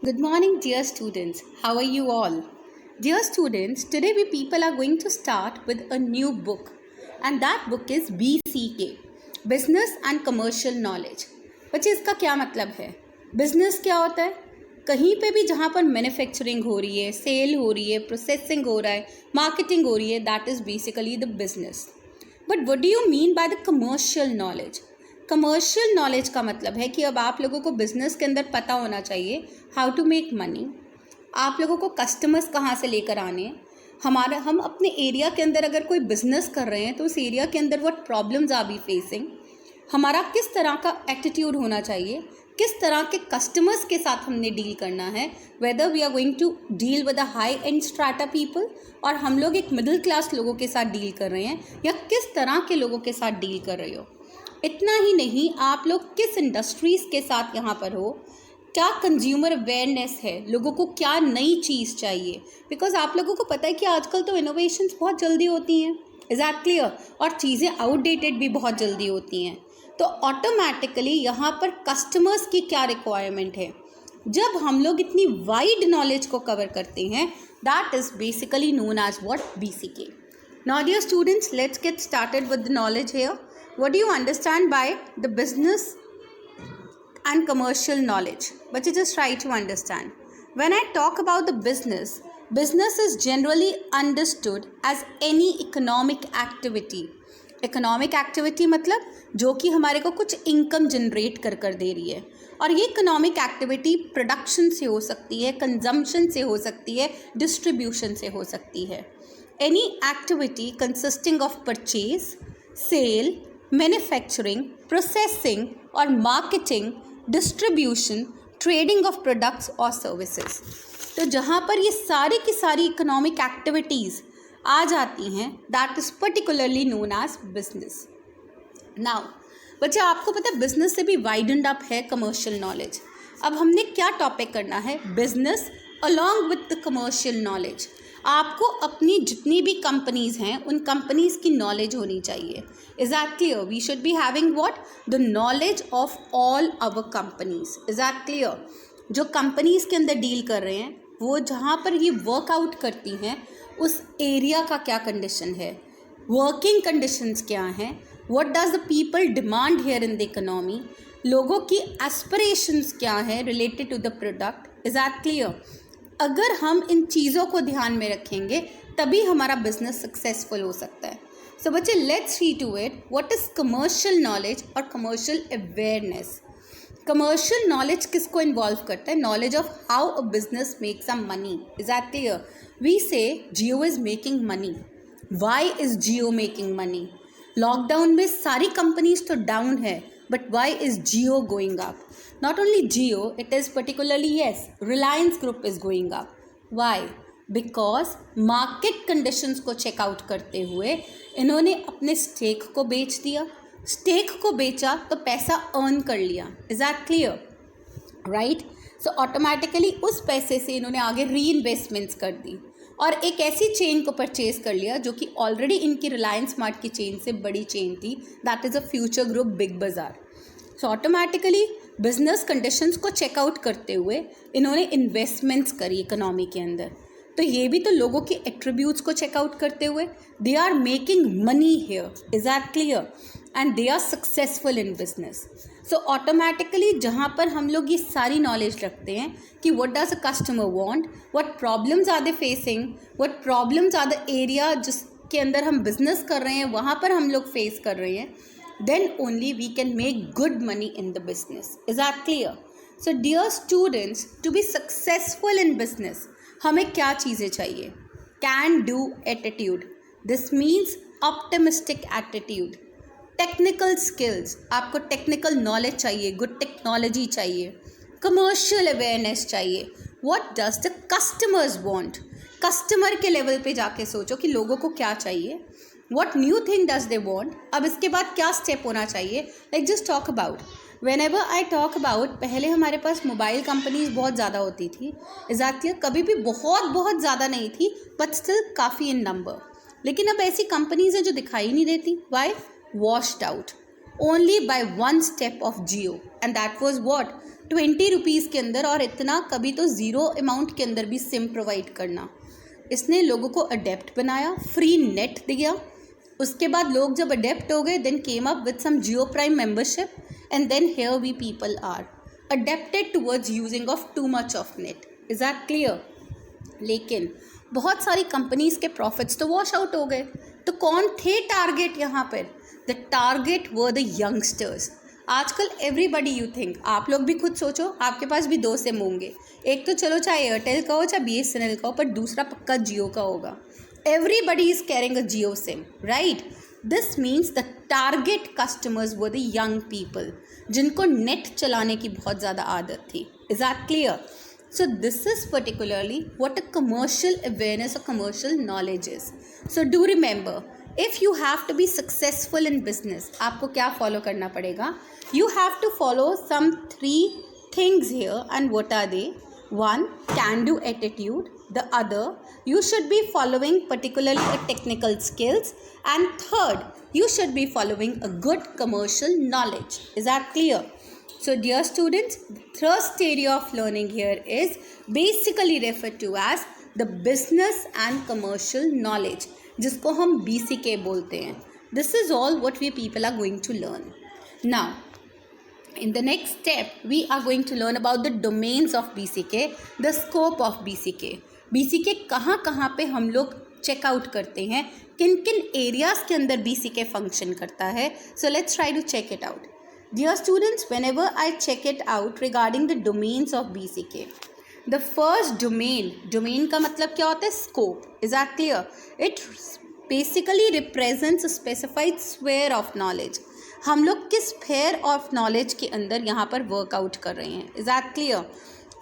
Good morning, dear students. How are you all? Dear students, today we people are going to start with a new book, and that book is BCK, Business and Commercial Knowledge. बच्चे इसका क्या मतलब है? Business क्या होता है? कहीं पे भी जहाँ पर मैन्युफैक्चरिंग हो रही है, सेल हो रही है, प्रोसेसिंग हो रहा है, मार्केटिंग हो रही है, that is basically the business. But what do you mean by the commercial knowledge? Commercial knowledge का मतलब है कि अब आप लोगों को बिजनेस के अंदर पता होना चाहिए हाउ टू मेक मनी, आप लोगों को कस्टमर्स कहाँ से लेकर आने, हम अपने एरिया के अंदर अगर कोई बिजनेस कर रहे हैं तो उस एरिया के अंदर what problems R be facing, हमारा किस तरह का एटीट्यूड होना चाहिए, किस तरह के कस्टमर्स के साथ हमने डील करना है, whether we are going to deal with a high and strata people और हम लोग एक मिडिल क्लास लोगों के साथ डील कर रहे हैं या किस तरह के लोगों के साथ डील कर रहे हो. इतना ही नहीं, आप लोग किस इंडस्ट्रीज़ के साथ यहाँ पर हो, क्या कंज्यूमर अवेयरनेस है, लोगों को क्या नई चीज़ चाहिए, बिकॉज आप लोगों को पता है कि आजकल तो इनोवेशंस बहुत जल्दी होती हैं. Is that clear? और चीज़ें आउटडेटेड भी बहुत जल्दी होती हैं. तो ऑटोमेटिकली यहाँ पर कस्टमर्स की क्या रिक्वायरमेंट है, जब हम लोग इतनी वाइड नॉलेज को कवर करते हैं, that is basically known as what BCK. Now dear students, let's get started with the knowledge here. What do you understand by the business and commercial knowledge? But you just try to understand. When I talk about the business, business is generally understood as any economic activity. Economic activity मतलब जो कि हमारे को कुछ income generate कर दे रही है, और ये इकोनॉमिक एक्टिविटी प्रोडक्शन से हो सकती है, कंजम्पशन से हो सकती है, डिस्ट्रीब्यूशन से हो सकती है. Any activity consisting of purchase, sale, manufacturing, processing or marketing, distribution, trading of products or services. तो जहाँ पर ये सारी की सारी इकोनॉमिक एक्टिविटीज़ आ जाती हैं, that is particularly known as business. Now बच्चे, आपको पता है बिजनेस से भी वाइडनड अप है कमर्शियल नॉलेज. अब हमने क्या टॉपिक करना है? Business along with the commercial knowledge. आपको अपनी जितनी भी कंपनीज़ हैं उन कंपनीज़ की नॉलेज होनी चाहिए. Is that clear? We should be having what? The knowledge of all our companies. Is that clear? जो कंपनीज़ के अंदर डील कर रहे हैं, वो जहाँ पर ये वर्कआउट करती हैं, उस एरिया का क्या कंडीशन है, वर्किंग कंडीशंस क्या हैं, what does the people demand here in the economy, लोगों की एस्पिरेशंस क्या हैं related to the product. Is that clear? अगर हम इन चीज़ों को ध्यान में रखेंगे तभी हमारा बिजनेस सक्सेसफुल हो सकता है. सो बच्चे, let's see to it. What is commercial knowledge और कमर्शियल अवेयरनेस? कमर्शियल नॉलेज किसको इन्वॉल्व करता है? Knowledge of how a business makes some money. Is that clear? We say Jio is making money. Why is Jio making money? Lockdown में सारी companies तो down है, but why is Jio going up? Not only Jio, it is particularly, yes, Reliance Group is going up. Why? Because market conditions को check out करते हुए इन्होंने अपने stake को बेच दिया. स्टेक को बेचा तो पैसा अर्न कर लिया. Is that clear? Right? So automatically उस पैसे से इन्होंने आगे री इन्वेस्टमेंट्स कर दी और एक ऐसी चेन को परचेज कर लिया जो कि ऑलरेडी इनकी रिलायंस स्मार्ट की चेन से बड़ी चेन थी, that is a future group big बाज़ार. सो ऑटोमेटिकली बिजनेस कंडीशंस को चेकआउट करते हुए इन्होंने इन्वेस्टमेंट्स करी इकोनॉमी के अंदर. तो ये भी तो लोगों के एट्रीब्यूट्स को चेकआउट करते हुए they are making money here. Is that clear? And they are successful in business. So automatically जहाँ पर हम लोग ये सारी नॉलेज रखते हैं कि what does a customer want, what problems are they facing, what problems are the area जिसके अंदर हम बिजनेस कर रहे हैं, वहाँ पर हम लोग फेस कर रहे हैं, then only we can make good money in the business. Is that clear? So dear students, to be successful in business हमें क्या चीज़ें चाहिए? Can do attitude. This means optimistic attitude. Technical skills, आपको technical knowledge चाहिए, good technology चाहिए, commercial awareness चाहिए. What does the customers want? Customer के level पे जाके सोचो कि लोगों को क्या चाहिए. What new thing does they want? अब इसके बाद क्या स्टेप होना चाहिए? Like just talk about. Whenever I talk about, पहले हमारे पास मोबाइल कंपनीज बहुत ज़्यादा होती थी. एग्जैक्टली कभी भी बहुत ज़्यादा नहीं थी, बट स्टिल काफ़ी इन नंबर. लेकिन अब ऐसी कंपनीज हैं जो दिखाई नहीं देती. Why? Washed out. Only by one step of Jio, and that was what 20 rupees के अंदर, और इतना कभी तो ज़ीरो अमाउंट के अंदर भी सिम प्रोवाइड करना। इसने लोगों को अडेप्ट बनाया, फ्री नेट दिया। उसके बाद लोग जब अडेप्ट हो गए, then came up with some Jio prime membership, and then here we people are adapted towards using of too much of net. Is that clear? लेकिन बहुत सारी कंपनीज के प्रॉफिट्स तो वॉश आउट हो गए। तो कौन थे टारगेट यहाँ पर? The target were the youngsters. आजकल एवरीबडी, यू थिंक, आप लोग भी खुद सोचो, आपके पास भी दो सिम होंगे। एक तो चलो चाहे एयरटेल का हो चाहे BSNL का हो, पर दूसरा पक्का जियो का होगा। Everybody is carrying a Jio SIM, right? This means the target customers were the young people, जिनको नेट चलाने की बहुत ज़्यादा आदत थी। Is that clear? So this is particularly what a commercial awareness or commercial knowledge is. So do remember, if you have to be successful in business, आपको क्या follow करना पड़ेगा? You have to follow some 3 things here, and what are they? 1, can-do attitude. The other, you should be following particularly a technical skills. And third, you should be following a good commercial knowledge. Is that clear? So dear students, the first area of learning here is basically referred to as the business and commercial knowledge, जिसको हम BCK बोलते हैं. This is all what we people are going to learn. Now, in the next step, we are going to learn about the domains of BCK, the scope of BCK. BCK कहाँ कहाँ पे हम लोग checkout करते हैं, किन किन areas के अंदर BCK फंक्शन करता है. So let's try to check it out. Dear students, whenever I check it out regarding the domains of BCK, the first domain का मतलब क्या होता है? Scope. Is that clear? It basically represents a specified sphere of knowledge. हम लोग किस sphere of knowledge के अंदर यहाँ पर workout कर रहे हैं. Is that clear?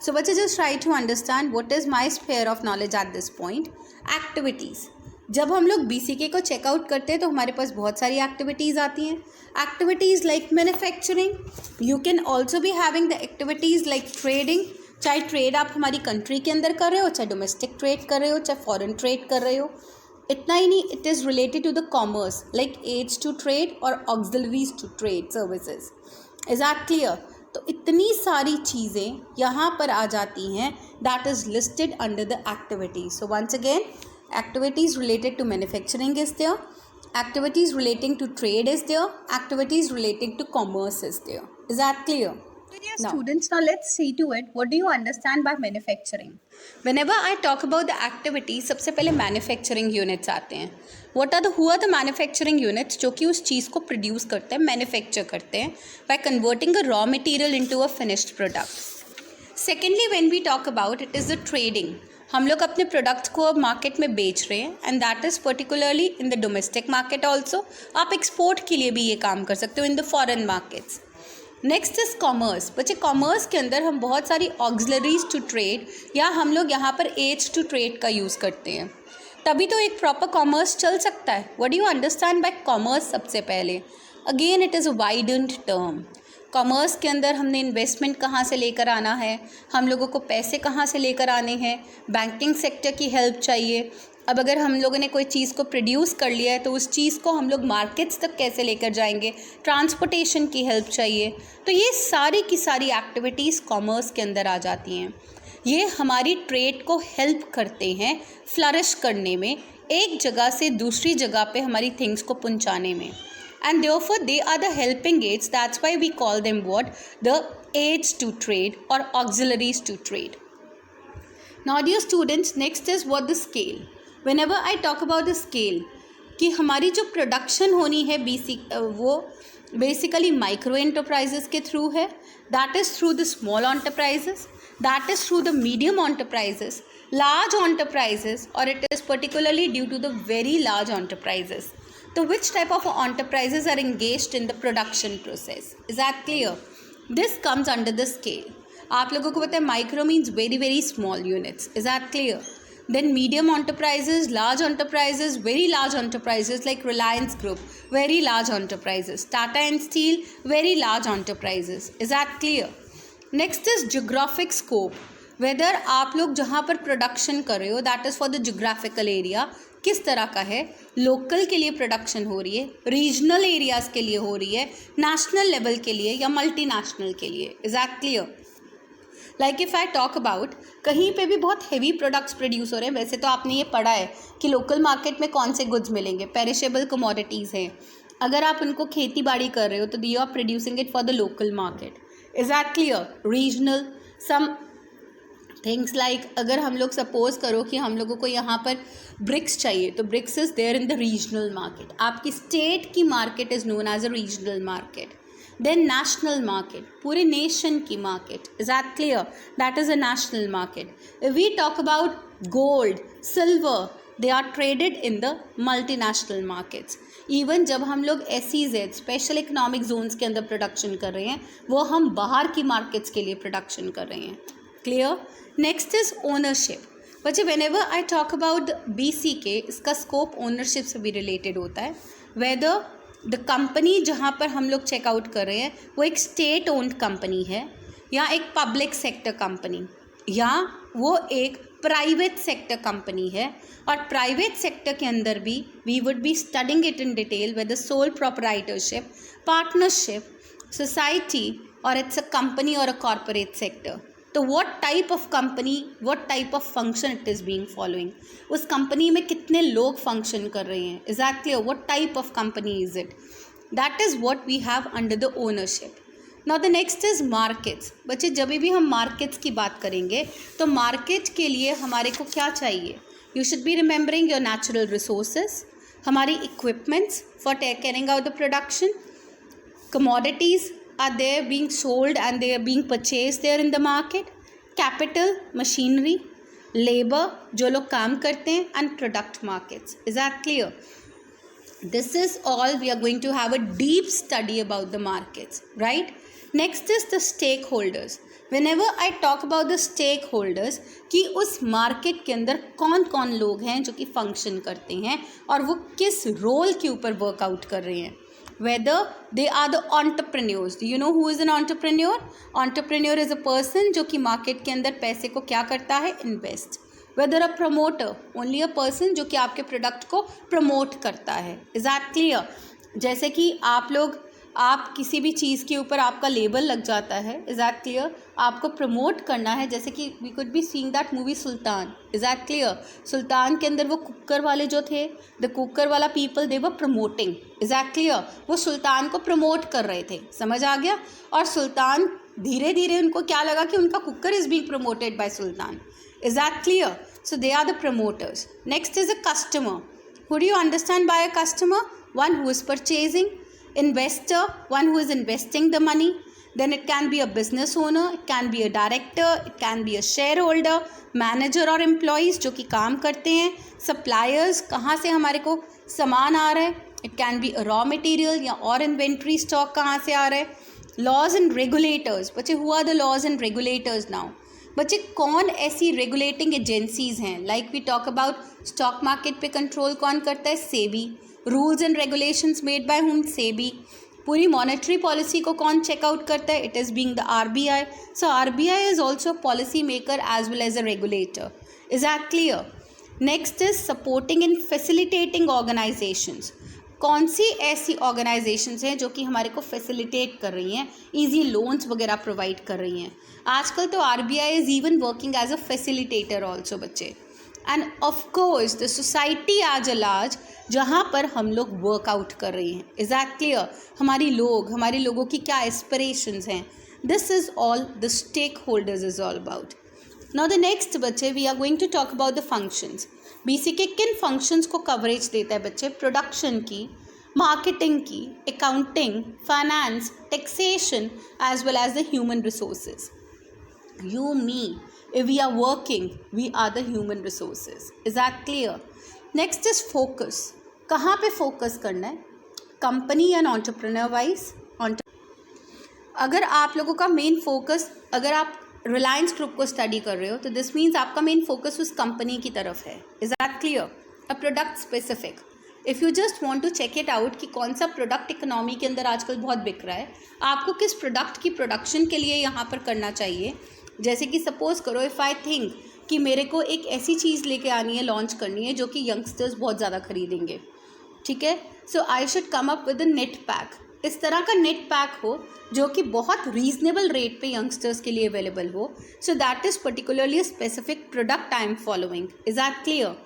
So बच्चे just try to understand what is my sphere of knowledge at this point. Activities. जब हम लोग BCK को चेकआउट करते हैं तो हमारे पास बहुत सारी एक्टिविटीज़ आती हैं. Activities like manufacturing, you can also be having the activities like trading. चाहे ट्रेड आप हमारी कंट्री के अंदर कर रहे हो, चाहे डोमेस्टिक ट्रेड कर रहे हो, चाहे फॉरेन ट्रेड कर रहे हो. इतना ही नहीं, it is related to the commerce like aids to trade और auxiliaries to trade services. Is that clear? तो इतनी सारी चीज़ें यहाँ पर आ जाती हैं, that is listed under the activities. So once again, activities related to manufacturing is there, activities relating to trade is there, activities relating to commerce is there. Is that clear? Dear students, now let's see to it. What do you understand by manufacturing? Whenever I talk about the activities, सबसे पहले manufacturing units आते हैं. who are the manufacturing units जो कि उस चीज़ को produce करते हैं, manufacture करते हैं by converting a raw material into a finished product. Secondly, when we talk about it is the trading. हम लोग अपने प्रोडक्ट्स को अब मार्केट में बेच रहे हैं, and that is particularly in the domestic market also. आप एक्सपोर्ट के लिए भी ये काम कर सकते हो in the foreign markets. Next is commerce. बच्चे कॉमर्स के अंदर हम बहुत सारी ऑक्सिलरीज टू ट्रेड, या हम लोग यहाँ पर एड्स टू ट्रेड का यूज़ करते हैं, तभी तो एक प्रॉपर कॉमर्स चल सकता है. What do you understand bye commerce? सबसे पहले again it is a widened term. Commerce के अंदर हमने इन्वेस्टमेंट कहाँ से लेकर आना है, हम लोगों को पैसे कहाँ से लेकर आने हैं, बैंकिंग सेक्टर की हेल्प चाहिए. अब अगर हम लोगों ने कोई चीज़ को प्रोड्यूस कर लिया है तो उस चीज़ को हम लोग मार्केट्स तक कैसे लेकर जाएंगे, ट्रांसपोर्टेशन की हेल्प चाहिए. तो ये सारी की सारी एक्टिविटीज़ कॉमर्स के अंदर आ जाती हैं. ये हमारी ट्रेड को हेल्प करते हैं फ्लरिश करने में, एक जगह से दूसरी जगह पे हमारी थिंग्स को पहुंचाने में. And therefore they are the helping aids. That's why we call them what? The aids to trade or auxiliaries to trade. Now dear students, next is what the scale. Whenever I talk about the scale, कि हमारी जो production होनी है वो basically micro enterprises के through है, that is through the small enterprises, that is through the medium enterprises, large enterprises, और it is particularly due to the very large enterprises. So which type of enterprises are engaged in the production process? Is that clear? This comes under the scale. आप लोगों को पता है micro means very very small units. Is that clear? Then medium enterprises, large enterprises, very large enterprises like Reliance Group, very large enterprises. Tata and Steel, very large enterprises. Is that clear? Next is geographic scope. Whether आप लोग जहाँ पर production कर रहे हो that is for the geographical area, किस तरह का है, लोकल के लिए प्रोडक्शन हो रही है, रीजनल एरियाज़ के लिए हो रही है, नेशनल लेवल के लिए या मल्टीनेशनल के लिए. Is that clear? Like if I talk about, कहीं पे भी बहुत हेवी प्रोडक्ट्स प्रोड्यूस हो रहे हैं. वैसे तो आपने ये पढ़ा है कि लोकल मार्केट में कौन से गुड्स मिलेंगे, पेरिशेबल कमोडिटीज़ हैं. अगर आप उनको खेती बाड़ी कर रहे हो तो you are producing it for the local market. Is that clear? Regional some things like, अगर हम लोग सपोज करो कि हम लोगों को यहाँ पर ब्रिक्स चाहिए तो bricks is there in the regional market. आपकी स्टेट की market is known as a regional market. Then national market, पूरे नेशन की market. Is that clear? That is a national market. If we talk about gold, silver, they are traded in the multinational markets. Even जब हम लोग SEZ special economic zones के अंदर production कर रहे हैं, वो हम बाहर की मार्केट्स के लिए प्रोडक्शन कर रहे हैं. क्लियर? Next is ownership. बच्चे whenever I talk about BCK, इसका स्कोप ओनरशिप से भी रिलेटेड होता है. वेदर द कंपनी जहाँ पर हम लोग चेकआउट कर रहे हैं वो एक स्टेट ओन्ड कंपनी है, या एक पब्लिक सेक्टर कंपनी, या वो एक प्राइवेट सेक्टर कंपनी है. और प्राइवेट सेक्टर के अंदर भी we would be studying it in detail whether sole proprietorship, partnership, society, और इट्स अ कंपनी और अ कॉर्पोरेट सेक्टर. तो what type of company, what type of function it is being following, उस company में कितने लोग function कर रहे हैं. Is that clear? What type of company is it? That is what we have under the ownership. Now the next is markets. बच्चे जब भी हम मार्केट्स की बात करेंगे तो मार्केट के लिए हमारे को क्या चाहिए? You should be remembering your natural resources, हमारी equipments for carrying out the production, commodities are there being sold and they are being purchased there in the market, capital, machinery, labor जो लोग काम करते हैं, and product markets. Is that clear? This is all we are going to have a deep study about the markets, right? Next is the stakeholders. Whenever I talk about the stakeholders, कि उस market के अंदर कौन कौन लोग हैं जो कि फंक्शन करते हैं और वो किस रोल के ऊपर वर्कआउट कर रहे हैं. Whether they are the entrepreneurs. Do you know who is an entrepreneur? Entrepreneur is a person जो कि मार्केट के अंदर पैसे को क्या करता है? Invest. Whether a promoter, only a person जो कि आपके प्रोडक्ट को प्रमोट करता है. Is that clear? जैसे कि आप किसी भी चीज़ के ऊपर आपका लेबल लग जाता है. Is that clear? आपको प्रमोट करना है, जैसे कि we could be seeing that movie Sultan. Is that clear? सुल्तान के अंदर वो कुकर वाले जो थे, द कुकर वाला people, they were promoting. Is that clear? वो सुल्तान को प्रमोट कर रहे थे. समझ आ गया? और सुल्तान धीरे धीरे उनको क्या लगा कि उनका cooker is being promoted by Sultan. Is that clear? So they are the promoters. Next is a customer. Who do you understand by a customer? One who is purchasing. Investor, one who is investing the money. Then it can be a business owner, it can be a director, it can be a shareholder, manager और employees जो कि काम करते हैं. Suppliers, कहाँ से हमारे को सामान आ रहा है. It can be a raw material या और inventory stock कहाँ से आ रहा है. Laws and regulators. बच्चे who are the laws and regulators now? बच्चे कौन ऐसी रेगुलेटिंग एजेंसीज हैं? Like we talk about stock market पे कंट्रोल कौन करता है? SEBI. Rules and regulations made by whom? SEBI. पूरी मॉनेटरी पॉलिसी को कौन चेकआउट करता है? It is being the RBI. So RBI is also policy maker as well as a regulator. Is that clear? Next is supporting and facilitating organisations. कौन सी ऐसी organisations हैं जो कि हमारे को फैसिलिटेट कर रही हैं, ईजी लोन्स वगैरह प्रोवाइड कर रही हैं. आजकल तो RBI is even working as a facilitator also बच्चे. And of course the society as a large जहाँ पर हम लोग वर्कआउट कर रहे हैं. Is that clear? हमारे लोगों की क्या एस्पिरेशंस हैं. This is all the stakeholders is all about. Now the next बच्चे we are going to talk about the functions. BCK किन फंक्शंस को कवरेज देता है बच्चे? प्रोडक्शन की, मार्केटिंग की, accounting, finance, taxation as well as the human resources. You, me, if we are working, we are the human resources. Is that clear? Next is focus. कहाँ पे focus करना है? Company and entrepreneur wise. अगर आप लोगों का main focus, अगर आप रिलायंस ग्रुप को स्टडी कर रहे हो तो दिस मीन्स आपका मेन फोकस उस कंपनी की तरफ है. Is that clear? A product specific. If you just want to check it out कि कौन सा प्रोडक्ट इकोनॉमी के अंदर आजकल बहुत बिक रहा है, आपको किस प्रोडक्ट की प्रोडक्शन के लिए यहाँ पर करना चाहिए. जैसे कि सपोज करो इफ़ आई थिंक कि मेरे को एक ऐसी चीज़ लेके आनी है, लॉन्च करनी है जो कि यंगस्टर्स बहुत ज़्यादा खरीदेंगे, ठीक है। So I should come up with a net pack, इस तरह का नेट पैक हो जो कि बहुत रीजनेबल रेट पे यंगस्टर्स के लिए अवेलेबल हो. सो that is particularly a specific product I am following. Is that clear?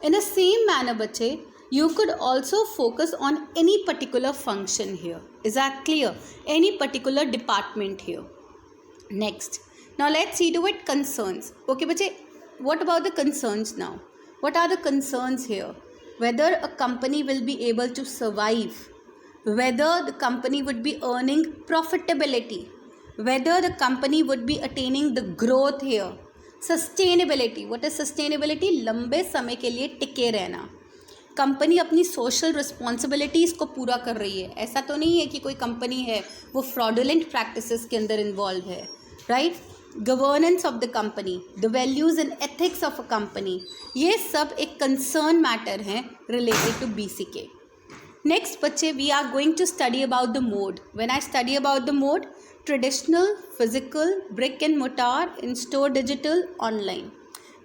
In a same manner, बच्चे, you could also focus on any particular function here. Is that clear? Any particular department here. Next, now let's see to it concerns. Okay, बच्चे, what about the concerns now? What are the concerns here? Whether a company will be able to survive, whether the company would be earning profitability, whether the company would be attaining the growth here. Sustainability. What is sustainability? लंबे समय के लिए टिके रहना. Company अपनी social responsibilities को पूरा कर रही है. ऐसा तो नहीं है कि कोई कंपनी है वो फ्रॉडुलेंट प्रैक्टिसेस के अंदर इन्वॉल्व है, right? Governance of the company, the values and ethics of a company, ये सब एक कंसर्न मैटर हैं रिलेटेड टू BCK. नेक्स्ट बच्चे, we are going to study about the mode. When I study about the mode, traditional, physical, brick and mortar, in store, digital, online.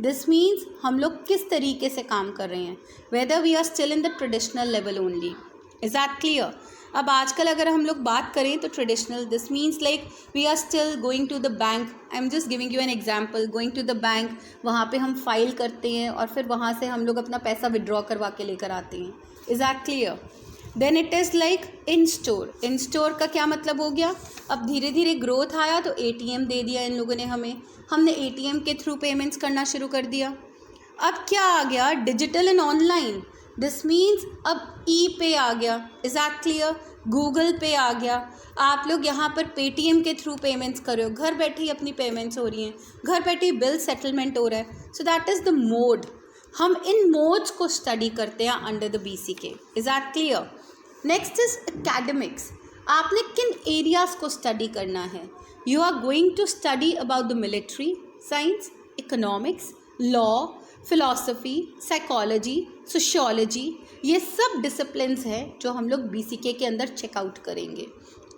This means हम लोग किस तरीके से काम कर रहे हैं, whether we are still in the traditional level only. Is that clear? अब आजकल अगर हम लोग बात करें तो traditional, this means like we are still going to the bank. I am just giving you an example. Going to the bank, वहाँ पे हम फाइल करते हैं और फिर वहाँ से हम लोग अपना पैसा विड्रॉ करवा के लेकर आते हैं. Is that clear? Then it is like in store. In store का क्या मतलब हो गया? अब धीरे धीरे ग्रोथ आया तो ATM दे दिया इन लोगों ने हमें, हमने ATM के थ्रू पेमेंट्स करना शुरू कर दिया. अब क्या आ गया? Digital and online. This means अब पे आ गया. Is that clear? गूगल पे आ गया. आप लोग यहाँ पर Paytm के थ्रू पेमेंट्स कर रहे हो, घर बैठे ही अपनी पेमेंट्स हो रही हैं, घर बैठे ही बिल सेटलमेंट हो रहा है. So that is the mode. हम इन मोड्स को स्टडी करते हैं under the BCK. Is that clear? Next is academics. आपने किन एरियाज़ को स्टडी करना है? You are going to study about the military science, economics, law, philosophy, psychology, sociology. ये सब डिसिप्लिन्स हैं जो हम लोग BCK के अंदर चेकआउट करेंगे.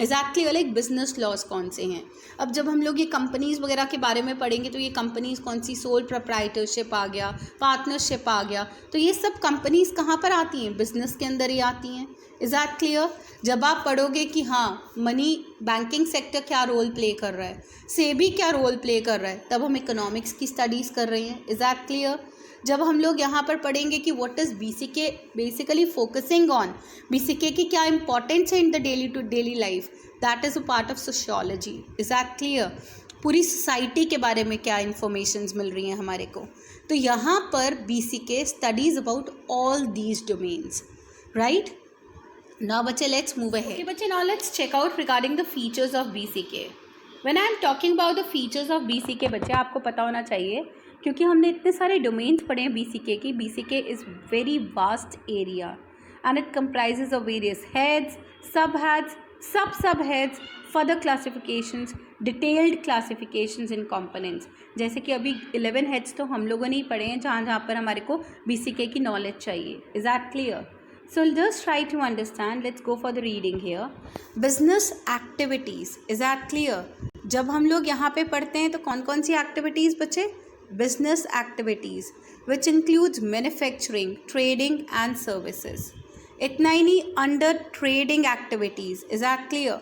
एग्जैक्टली लाइक बिजनेस लॉज कौन से हैं. अब जब हम लोग ये कंपनीज़ वगैरह के बारे में पढ़ेंगे तो ये कंपनीज़ कौन सी, सोल प्रोप्राइटरशिप आ गया, पार्टनरशिप आ गया, तो ये सब कंपनीज़ कहाँ पर आती हैं? बिजनेस के अंदर ही आती हैं. Is that clear? जब आप पढ़ोगे कि हाँ मनी बैंकिंग सेक्टर क्या रोल प्ले कर रहा है, सेबी क्या रोल प्ले कर रहा है, तब हम इकोनॉमिक्स की स्टडीज़ कर रहे हैं. Is that clear? जब हम लोग यहाँ पर पढ़ेंगे कि what is BCK basically focusing on, BCK की क्या इंपॉर्टेंस है in the daily to daily life, that is a part of sociology. Is that clear? पूरी सोसाइटी के बारे में क्या इन्फॉर्मेशंस मिल रही हैं हमारे को. तो यहाँ पर BCK studies about all these domains, right? Now बच्चे let's move ahead. Okay बच्चे, now let's check out regarding the features of BCK. When I am talking about the features of BCK, बच्चे आपको पता होना चाहिए क्योंकि हमने इतने सारे डोमेन्स पढ़े हैं BCK की. BCK is very vast area and it comprises of various heads, subheads, sub-subheads, further classifications, detailed classifications in components. जैसे कि अभी 11 heads तो हम लोगों ने ही पढ़े हैं जहाँ पर हमारे को BCK की नॉलेज चाहिए. Is that clear? So just try to understand. Let's go for the reading here. Business activities. Is that clear? जब हम लोग यहाँ पे पढ़ते हैं तो कौन कौन सी एक्टिविटीज़ बच्चे? Business activities which includes manufacturing, trading and services. इतना ही नहीं, under trading activities. Is that clear?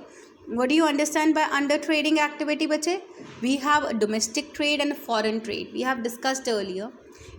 What do you understand by under trading activity बच्चे? We have a domestic trade and a foreign trade. We have discussed earlier.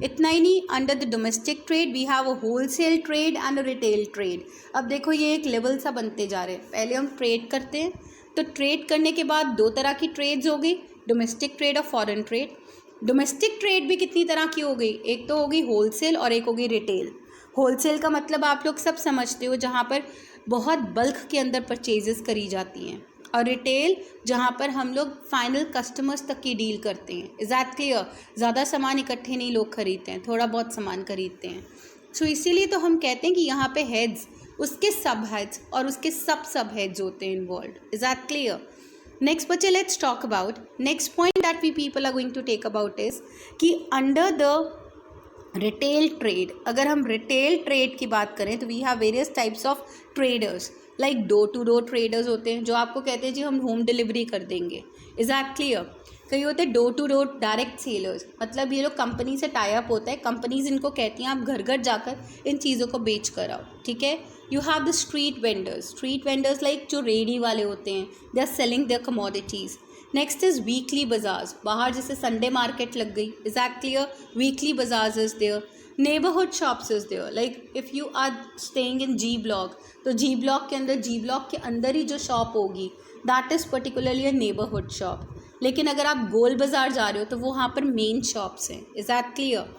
इतना ही नहीं, under the domestic trade we have a wholesale trade and a retail trade. अब देखो ये एक level सा बनते जा रहे हैं. पहले हम ट्रेड करते हैं, तो ट्रेड करने के बाद दो तरह की ट्रेड्स हो गई, डोमेस्टिक ट्रेड और फॉरेन ट्रेड. डोमेस्टिक ट्रेड भी कितनी तरह की हो गई? एक तो हो गई होलसेल और एक हो गई रिटेल. होलसेल का मतलब आप लोग सब समझते हो, जहाँ पर बहुत बल्क के अंदर परचेजेस करी जाती हैं, और रिटेल जहाँ पर हम लोग फाइनल कस्टमर्स तक की डील करते हैं. Is that clear? ज़्यादा सामान इकट्ठे नहीं लोग खरीदते हैं, थोड़ा बहुत सामान खरीदते हैं. सो इसीलिए तो हम कहते हैं कि यहाँ पे हेड्स, उसके सब हेड्स और उसके सब हेड्स होते हैं involve. Is that clear? Next बच्चे, let's talk about next point that we people are going to take about is कि अंडर द रिटेल ट्रेड, अगर हम रिटेल ट्रेड की बात करें तो we have various types of traders. Like door to door traders होते हैं जो आपको कहते हैं जी हम होम डिलीवरी कर देंगे, इज दैट क्लियर। कई होते हैं door to door direct sellers, मतलब ये लोग कंपनी से टाई अप होता है, कंपनीज इनको कहती हैं आप घर घर जाकर इन चीज़ों को बेच कर आओ, ठीक है। You have the street vendors like जो रेडी वाले होते हैं, they are selling their commodities. Next is weekly bazaars, बाहर जैसे संडे मार्केट लग गई, is that clear, weekly bazaars is there. Neighbourhood shops is there, like if you are staying in G block, तो जी ब्लॉक के अंदर ही जो shop होगी that is particularly a neighbourhood shop. लेकिन अगर आप गोल बाज़ार जा रहे हो तो वो वहाँ पर मेन शॉप्स हैं, is that clear.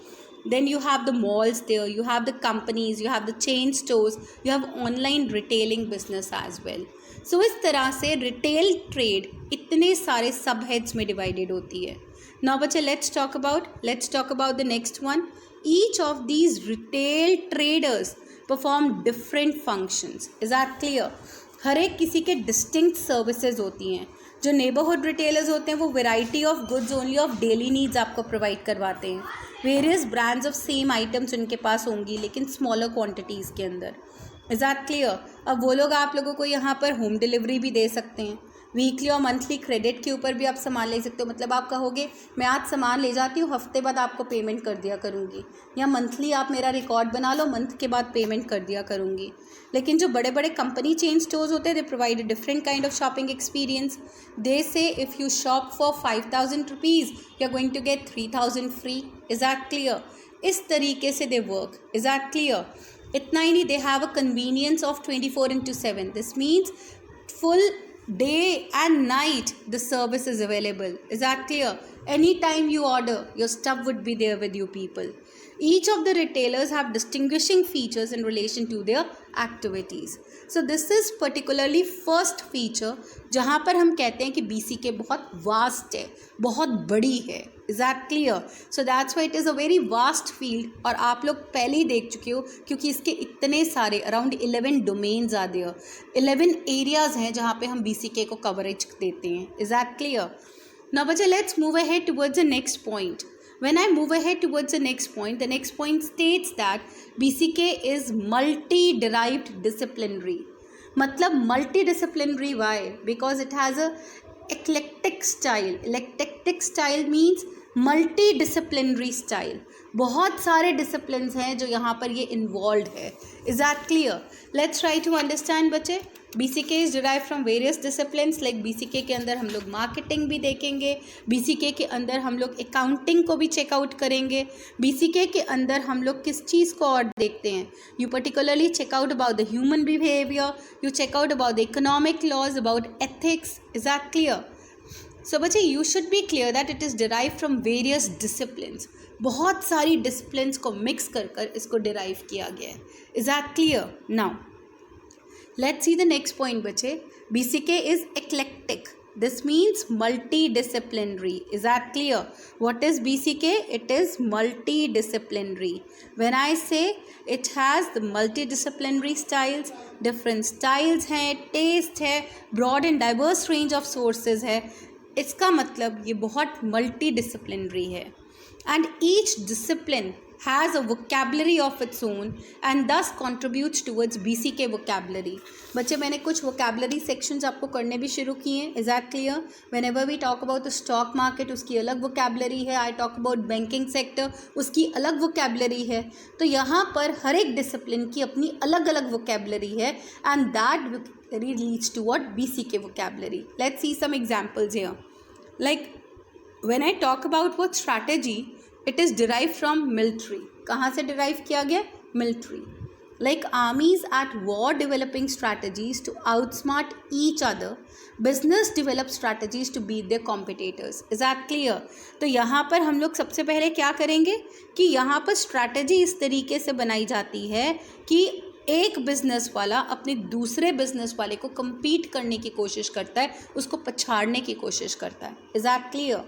Then you have the malls there, you have the companies, you have the chain stores, you have online retailing business as well. So इस तरह से रिटेल ट्रेड इतने सारे सब हेड्स में divided होती है। नाउ बच्चे let's talk about the next one. Each of these retail traders perform different functions, is that clear. हर एक किसी के डिस्टिंक्ट सर्विसेज होती हैं। जो नेबरहुड रिटेलर्स होते हैं वो variety of goods only of daily needs आपको प्रोवाइड करवाते हैं। Various brands of same items उनके पास होंगी लेकिन स्मॉलर क्वांटिटीज़ के अंदर, इज दैट क्लियर। अब वो लोग आप लोगों को यहाँ पर होम डिलीवरी भी दे सकते हैं, वीकली और मंथली क्रेडिट के ऊपर भी आप सामान ले सकते हो। मतलब आप कहोगे मैं आज सामान ले जाती हूँ, हफ्ते बाद आपको पेमेंट कर दिया करूँगी, या मंथली आप मेरा रिकॉर्ड बना लो, मंथ के बाद पेमेंट कर दिया करूँगी। लेकिन जो बड़े बड़े कंपनी चेन स्टोर्स होते हैं they provide a different kind of shopping experience. They say if you shop for 5,000 rupees you are going to get 3,000 free, is that clear. इस तरीके से they work, is that clear. इतना ही नहीं, they have a convenience of 24/7, this means full day and night the service is available, is that clear। Anytime you order your stuff would be there with you people। each of the retailers have distinguishing features in relation to their activities। so this is particularly first feature जहाँ पर हम कहते हैं कि BCK बहुत vast है, बहुत बड़ी है, is that clear। so that's why it is a very vast field। और आप लोग पहले ही देख चुके हो क्योंकि इसके इतने सारे around 11 domains are there, 11 areas हैं जहाँ पे हम BCK को coverage देते हैं, is that clear। now बच्चे let's move ahead towards the next point। When I move ahead towards the next point states that BCK is multi-derived disciplinary। मतलब multidisciplinary, why? Because it has a eclectic style। eclectic style means multidisciplinary style। बहुत सारे disciplines हैं जो यहाँ पर ये involve है, is that clear. Let's try to understand बच्चे। BCK is derive from various disciplines, like BCK के अंदर हम लोग मार्केटिंग भी देखेंगे, BCK के अंदर हम लोग अकाउंटिंग को भी चेकआउट करेंगे, BCK के अंदर हम लोग किस चीज़ को और देखते हैं, you particularly check out about the human behaviour, you check out about the economic laws, about ethics, is that clear. So बच्चे you should be clear that it is derive from various disciplines. बहुत सारी डिसिप्लिन्स को mix कर कर इसको derive किया गया है, is that clear. Now let's see the next point बच्चे। BCK is eclectic, this means multidisciplinary, is that clear। what is BCK? it is multidisciplinary। when I say it has the multidisciplinary styles, different styles हैं, taste है, broad and diverse range of sources है, इसका मतलब ये बहुत multidisciplinary है। and each discipline has a vocabulary of its own and thus contributes towards BCK vocabulary। बच्चे मैंने कुछ vocabulary sections आपको करने भी शुरू किए हैं, is that clear। whenever we talk about the stock market उसकी अलग vocabulary है, I talk about banking sector उसकी अलग vocabulary है। तो यहाँ पर हर एक discipline की अपनी अलग अलग vocabulary है and that vocabulary leads to what BCK vocabulary। let's see some examples here। like when I talk about what strategy, it is derived from military। कहाँ से derive किया गया? military। like armies at war developing strategies to outsmart each other, business develop strategies to beat their competitors, is that clear। तो यहाँ पर हम लोग सबसे पहले क्या करेंगे कि यहाँ पर strategy इस तरीके से बनाई जाती है कि एक बिजनेस वाला अपने दूसरे बिजनेस वाले को compete करने की कोशिश करता है, उसको पछाड़ने की कोशिश करता है, is that clear।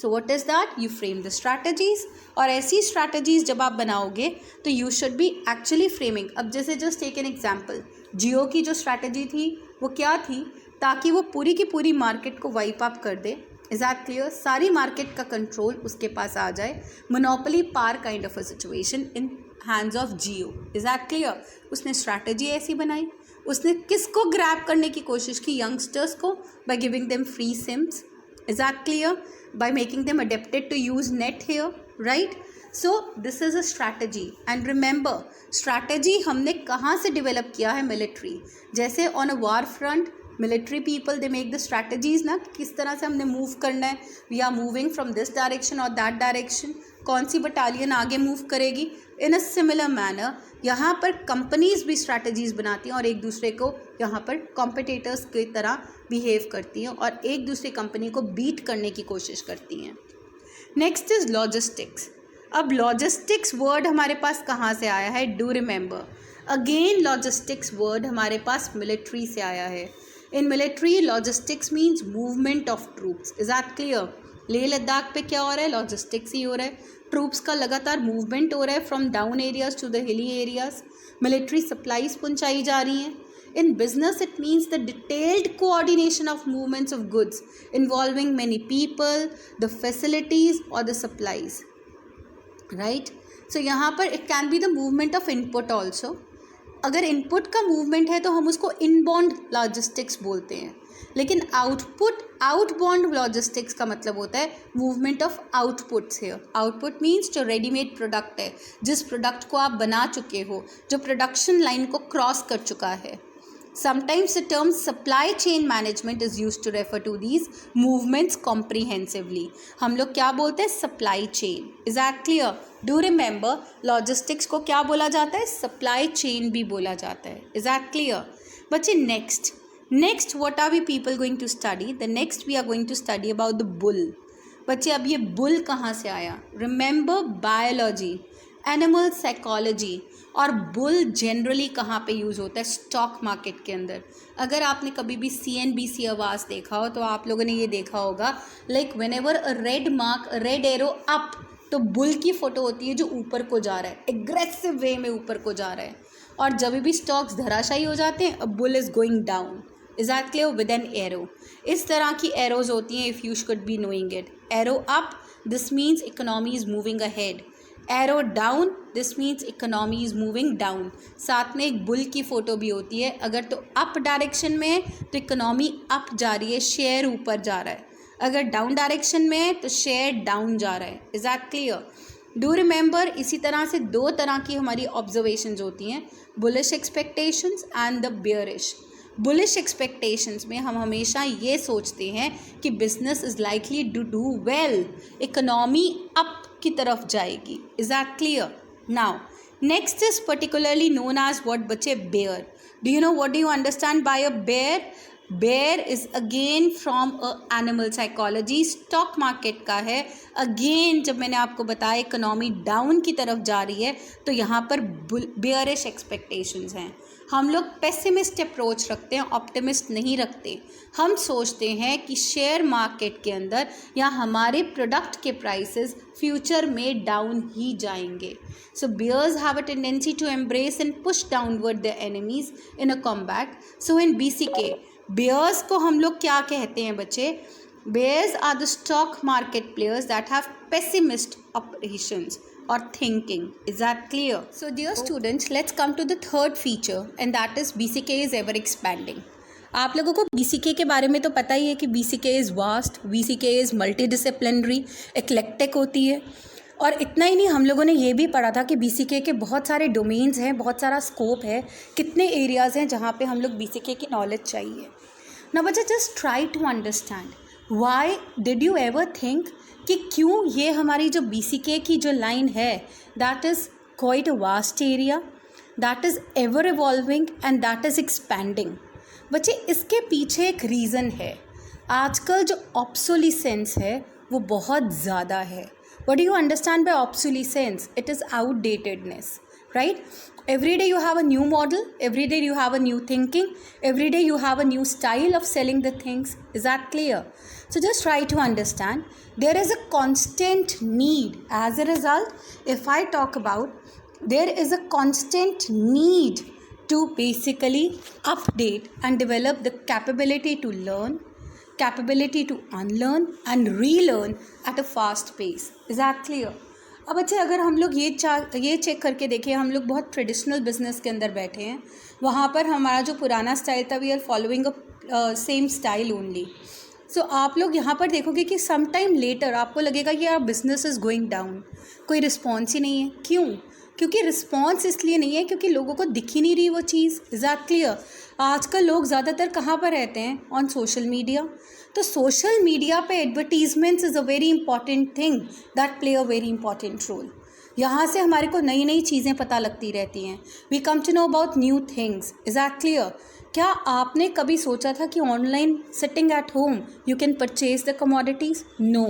So what is that? You frame the strategies. और ऐसी स्ट्रैटेजीज़ जब आप बनाओगे तो you should B actually framing. अब जैसे जस्ट टेक एन एग्जांपल, जियो की जो स्ट्रैटेजी थी वो क्या थी? ताकि वो पूरी की पूरी मार्केट को वाइप अप कर दे, इज दैट क्लियर। सारी मार्केट का कंट्रोल उसके पास आ जाए, मोनोपोली पार kind of a situation in hands of Jio, is that clear. उसने स्ट्रैटेजी ऐसी बनाई। उसने किसको ग्रैब करने की कोशिश की? यंगस्टर्स को, by giving them free sims. Is that clear? By making them adapted to use net here, right? So this is a strategy. And remember, strategy हमने कहाँ से डेवलप किया है? मिलिट्री. जैसे on a war front, military people they make the strategies ना, किस तरह से हमने मूव करना है. We are moving from this direction और दैट डायरेक्शन. कौन सी बटालियन आगे मूव करेगी? इन अ सिमिलर मैनर यहाँ पर कंपनीज भी स्ट्रैटेजीज बनाती हैं और एक दूसरे को यहाँ पर कॉम्पिटिटर्स की तरह बिहेव करती हैं और एक दूसरी कंपनी को बीट करने की कोशिश करती हैं. Next is logistics. अब लॉजिस्टिक्स वर्ड हमारे पास कहाँ से आया है? Do remember, again logistics word हमारे पास मिलिट्री से आया है. In military, logistics means movement of troops. Is that clear? Leh Ladakh पे क्या हो रहा है? लॉजिस्टिक्स ही हो रहा है. ट्रूप्स का लगातार मूवमेंट हो रहा है from down areas to the hilly areas. Military supplies पहुंचाई जा रही हैं. In business, it means the detailed coordination of movements of goods involving many people, the facilities or the supplies. Right? So यहाँ पर it can be the movement of input also. अगर input का movement है तो हम उसको inbound logistics बोलते हैं. लेकिन आउटबाउंड लॉजिस्टिक्स का मतलब होता है मूवमेंट ऑफ आउटपुट्स है. आउटपुट मीन्स जो रेडीमेड प्रोडक्ट है, जिस प्रोडक्ट को आप बना चुके हो, जो प्रोडक्शन लाइन को क्रॉस कर चुका है. Sometimes the term supply chain management is used to refer to these movements comprehensively. हम लोग क्या बोलते हैं? supply chain. Is that clear? Do remember, logistics को क्या बोला जाता है? supply chain भी बोला जाता है. Is that clear? बच्चे next what are we people going to study? The next we are going to study about the bull. बच्चे अब ये bull कहाँ से आया? Remember biology, एनिमल साइकोलॉजी और बुल जनरली कहाँ पे यूज़ होता है? स्टॉक मार्केट के अंदर. अगर आपने कभी भी CNBC आवाज़ देखा हो तो आप लोगों ने ये देखा होगा, like when ever a red mark, red arrow up, तो बुल की फ़ोटो होती है जो ऊपर को जा रहा है, एग्रेसिव वे में ऊपर को जा रहा है. और जब भी स्टॉक्स धराशायी हो जाते हैं, a bull is going down. Is that clear? With an arrow. इस तरह की एरोज होती हैं. If you should be knowing it. Arrow up, this means economy is moving ahead. Arrow down, this means economy is moving down. साथ में एक bull की photo भी होती है. अगर तो अप डायरेक्शन में है तो इकोनॉमी अप जा रही है, शेयर ऊपर जा रहा है. अगर डाउन डायरेक्शन में है तो शेयर डाउन जा रहा है. Is that clear? Do remember, इसी तरह से दो तरह की हमारी ऑब्जर्वेशंस होती हैं, bullish expectations and the bearish. Bullish expectations में हम हमेशा ये सोचते हैं कि business is likely to do well, economy up की तरफ जाएगी. Is that clear? Now next is particularly known as what बच्चे? Bear. Do you know what do you understand by a bear? Bear is again from a animal psychology. Stock market का है. Again जब मैंने आपको बताया economy down की तरफ जा रही है तो यहाँ पर बेयरिश एक्सपेक्टेशंस हैं. हम लोग पेसिमिस्ट अप्रोच रखते हैं, ऑप्टिमिस्ट नहीं रखते. हम सोचते हैं कि शेयर मार्केट के अंदर या हमारे प्रोडक्ट के प्राइसेस फ्यूचर में डाउन ही जाएंगे. So bears have a tendency to embrace and push downward the enemies in a combat. So in BCK, bears को हम लोग क्या कहते हैं बच्चे? Bears are the stock market players that have pessimist operations or thinking. Is that clear? So dear students, let's come to the third feature and that is BCK is ever expanding. आप लोगों को BCK के बारे में तो पता ही है कि BCK is vast, BCK is multidisciplinary, eclectic होती है. और इतना ही नहीं, हम लोगों ने ये भी पढ़ा था कि BCK के बहुत सारे डोमेन्स हैं, बहुत सारा स्कोप है, कितने एरियाज़ हैं जहाँ पे हम लोग BCK की नॉलेज चाहिए. ना बच्चा, just try to understand why did you ever think कि क्यों ये हमारी जो BCK की जो लाइन है that is quite a vast area, that is ever evolving and that is expanding. बच्चे, इसके पीछे एक रीज़न है. आजकल जो ऑब्सोलिसेंस है वो बहुत ज़्यादा है. What do you understand by obsolescence? It is outdatedness, right? Every day you have a new model, every day you have a new thinking, every day you have a new style of selling the things. Is that clear? So just try to understand. There is a constant need. As a result, if I talk about, there is a constant need to basically update and develop the capability to learn, capability to unlearn and relearn at a fast pace. Is that clear? अब अच्छा, अगर हम लोग ये check करके देखें, हम लोग बहुत ट्रेडिशनल बिजनेस के अंदर बैठे हैं, वहाँ पर हमारा जो पुराना स्टाइल था, we are following a same style only. So आप लोग यहाँ पर देखोगे कि सम टाइम लेटर आपको लगेगा कि यार बिजनेस इज़ गोइंग डाउन, कोई रिस्पॉन्स ही नहीं है. क्यों? क्योंकि रिस्पॉन्स इसलिए नहीं है क्योंकि लोगों को दिख ही नहीं रही वो चीज़. Is that clear? आजकल लोग ज़्यादातर कहाँ पर रहते हैं? On social media. तो सोशल मीडिया पे advertisements is a very important thing that play a very important role. यहाँ से हमारे को नई नई चीज़ें पता लगती रहती हैं. We come to know about new things. Is that clear? क्या आपने कभी सोचा था कि online sitting at home you can purchase the commodities? No.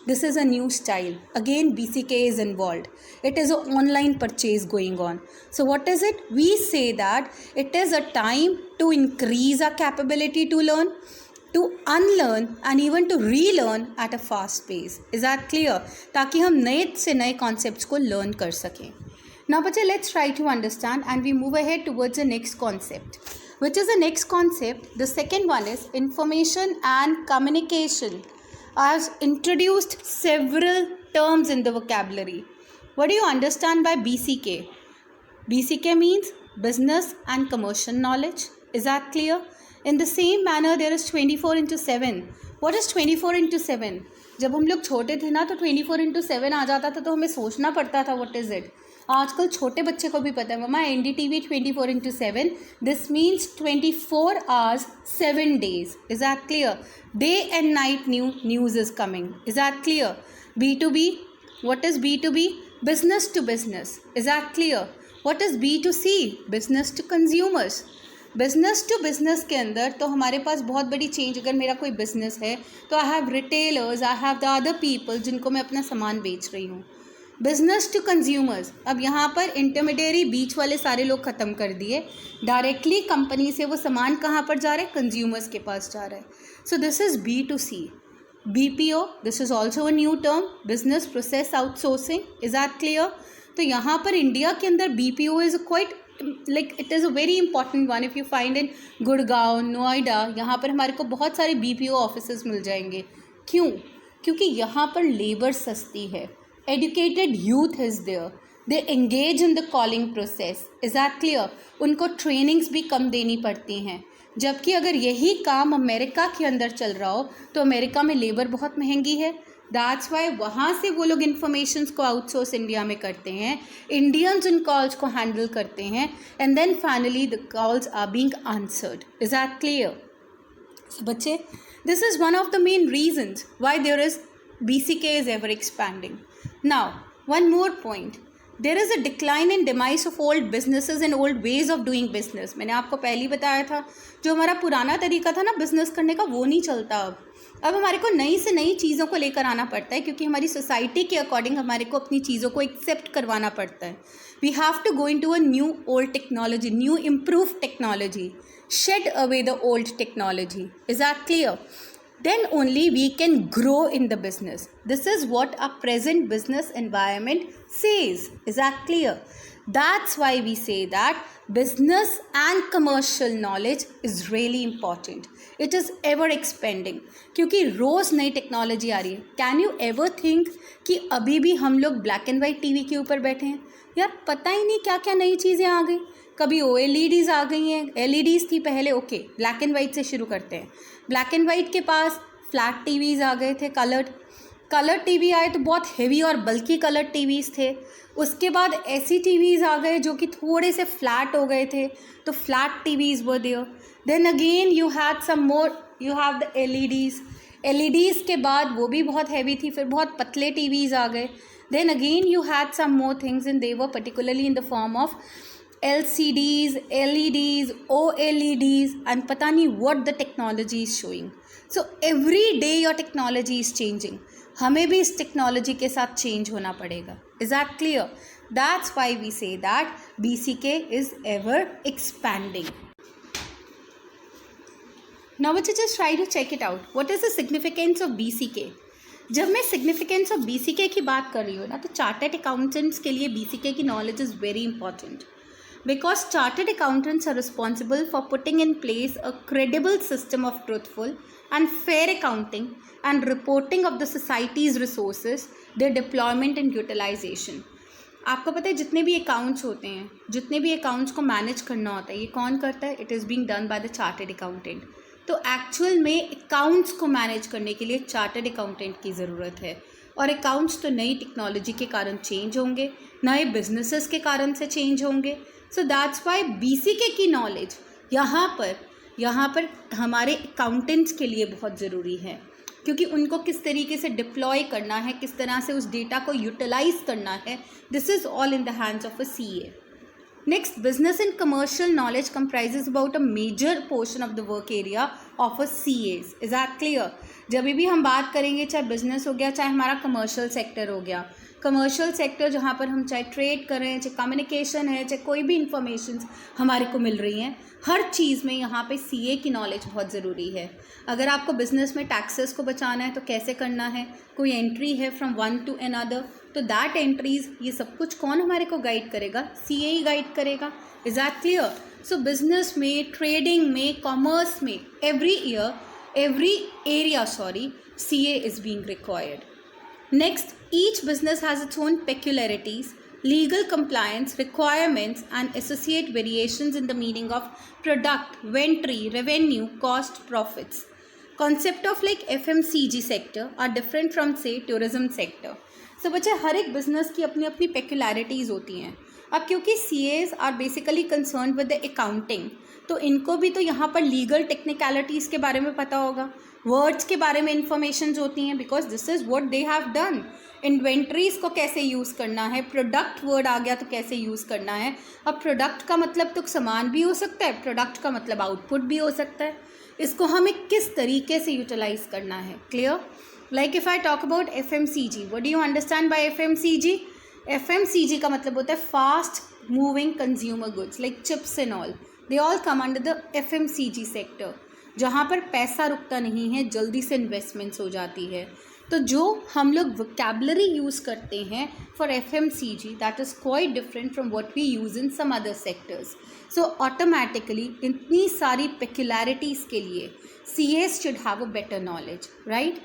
This is a new style. Again, BCK is involved. It is an online purchase going on. So what is it? We say that it is a time to increase our capability to learn, to unlearn and even to relearn at a fast pace. Is that clear? ताकि हम नए से नए concepts को learn कर सकें. Now, बच्चे, let's try to understand and we move ahead towards the next concept. Which is the next concept? The second one is information and communication. I've introduced several terms in the vocabulary. What do you understand by BCK? BCK means business and commercial knowledge. Is that clear? In the same manner, there is 24/7. What is 24/7? जब हम लोग छोटे थे ना तो 24/7 आ जाता था तो हमें सोचना पड़ता था what is it. आजकल छोटे बच्चे को भी पता है, मम्मा NDTV 24/7. This means 24 hours 7 days. Is that clear? Day and night news is coming. Is that clear? B2B. What is B2B? Business to business. Is that clear? What is B2C? Business to consumers. Business to business के अंदर तो हमारे पास बहुत बड़ी change. अगर मेरा कोई business है तो I have retailers, I have the other people जिनको मैं अपना सामान बेच रही हूँ. बिजनेस टू कंज्यूमर्स, अब यहाँ पर इंटरमीडियरी बीच वाले सारे लोग ख़त्म कर दिए. डायरेक्टली कंपनी से वो सामान कहाँ पर जा रहा है? कंज्यूमर्स के पास जा रहा है. सो this is B2C. BPO, this is also a new term, business process outsourcing. Is that clear? तो यहाँ पर इंडिया के अंदर BPO is quite like it is a very important one. If you find in Gurgaon, Noida, यहाँ पर हमारे को बहुत सारे BPO ऑफिसेज मिल जाएंगे. क्यों? क्योंकि यहाँ पर लेबर सस्ती है. Educated youth is there. They engage in the calling process. Is that clear? उनको ट्रेनिंग्स भी कम देनी पड़ती हैं. जबकि अगर यही काम अमेरिका के अंदर चल रहा हो तो अमेरिका में लेबर बहुत महंगी है. दैट्स वाई वहाँ से वो लोग इन्फॉर्मेशंस को आउटसोर्स इंडिया में करते हैं. इंडियंस उन कॉल्स को हैंडल करते हैं and then finally the calls are being answered. Is that clear? बच्चे, this is one of the main reasons why there is BCK is ever expanding. Now, one more point. There is a decline in demise of old businesses and old ways of doing business. मैंने आपको पहले ही बताया था, जो हमारा पुराना तरीका था ना बिजनेस करने का, वो नहीं चलता अब हमारे को नई से नई चीज़ों को लेकर आना पड़ता है क्योंकि हमारी सोसाइटी के अकॉर्डिंग हमारे को अपनी चीज़ों को एक्सेप्ट करवाना पड़ता है. We have to go into a new old technology, new improve technology, shed away the old technology. Is that clear? Then only we can grow in the business. This is what our present business environment says. Is that clear? That's why we say that business and commercial knowledge is really important. It is ever expanding. क्योंकि रोज़ नई technology आ रही है. Can you ever think कि अभी भी हम लोग black and white TV के ऊपर बैठे हैं? यार पता ही नहीं क्या क्या नई चीज़ें आ गई. कभी OLEDs आ गई हैं, LEDs थी पहले. ओके, ब्लैक एंड वाइट से शुरू करते हैं. ब्लैक एंड वाइट के पास फ्लैट टीवीज़ आ गए थे. कलर्ड टीवी आए तो बहुत हेवी और बल्कि कलर्ड टीवीज़ थे. उसके बाद ऐसी टीवीज़ आ गए जो कि थोड़े से फ्लैट हो गए थे, तो flat TVs were there. Then again you had some more, you have the LEDs के बाद वो भी बहुत हैवी थी, फिर बहुत पतले टीवीज़ आ गए. Then again you had some more things and they were particularly in the form of LCDs, LEDs, OLEDs, and पता नहीं what the technology is showing. So every day your technology is changing. हमें भी इस technology के साथ change होना पड़ेगा. Is that clear? That's why we say that BCK is ever expanding. Now let's just try to check it out. What is the significance of BCK? जब मैं significance of BCK की बात कर रही हूँ ना, तो चार्टर्ड अकाउंटेंट्स के लिए BCK की knowledge is very important. Because chartered accountants are responsible for putting in place a credible system of truthful, and fair accounting and reporting of the society's resources, their deployment and utilization. आपको पता है जितने भी accounts होते हैं, जितने भी accounts को मैनेज करना होता है, ये कौन करता है? It is being done by the chartered accountant. तो एक्चुअल में अकाउंट्स को मैनेज करने के लिए चार्टर्ड अकाउंटेंट की ज़रूरत है. और अकाउंट्स तो नई टेक्नोलॉजी के कारण चेंज होंगे, नए बिजनेसेस के कारण से चेंज होंगे. सो दैट्स वाई BCK की नॉलेज यहाँ पर हमारे अकाउंटेंट्स के लिए बहुत ज़रूरी है, क्योंकि उनको किस तरीके से डिप्लॉय करना है, किस तरह से उस डेटा को यूटिलाइज करना है. This is all in the hands of a CA. Next, business and commercial knowledge comprises about a major portion of the work area of a CAs. Is that clear? जब भी हम बात करेंगे, चाहे business हो गया, चाहे हमारा कमर्शियल सेक्टर हो गया, कमर्शियल सेक्टर जहाँ पर हम चाहे ट्रेड कर रहे हैं, चाहे कम्युनिकेशन है, चाहे कोई भी इंफॉर्मेशन हमारे को मिल रही हैं, हर चीज़ में यहाँ पे CA की नॉलेज बहुत ज़रूरी है. अगर आपको बिजनेस में टैक्सेस को बचाना है तो कैसे करना है, कोई एंट्री है फ्रॉम वन टू अनदर, तो दैट एंट्रीज, ये सब कुछ कौन हमारे को गाइड करेगा? CA ही गाइड करेगा. Is that clear? So business में, ट्रेडिंग में, कॉमर्स में, every area, CA is being required. Next, each business has its own peculiarities, legal compliance requirements and associate variations in the meaning of product, inventory, revenue, cost, profits. Concept of like FMCG sector are different from say tourism sector. So बच्चे, हर एक business की अपनी अपनी peculiarities होती हैं. अब क्योंकि CAs are basically concern with the accounting, तो इनको भी तो यहाँ पर लीगल टेक्निकलिटीज़ के बारे में पता होगा, वर्ड्स के बारे में इंफॉर्मेशन होती हैं, because this is what they have done. Inventories को कैसे यूज़ करना है, प्रोडक्ट वर्ड आ गया तो कैसे यूज़ करना है. अब प्रोडक्ट का मतलब तो सामान भी हो सकता है, प्रोडक्ट का मतलब आउटपुट भी हो सकता है. इसको हमें किस तरीके से यूटिलाइज करना है. Clear? Like if I talk about FMCG, what do you understand bye FMCG? FMCG का मतलब होता है fast moving consumer goods, like chips and all, they all come under the FMCG sector, जहाँ पर पैसा रुकता नहीं है, जल्दी से इन्वेस्टमेंट्स हो जाती है. तो जो हम लोग वोकैबुलरी यूज़ करते हैं for FMCG, that is quite different from what we use in some other sectors. So automatically इतनी सारी पेक्युलैरिटीज़ के लिए CAs should have a better knowledge, right?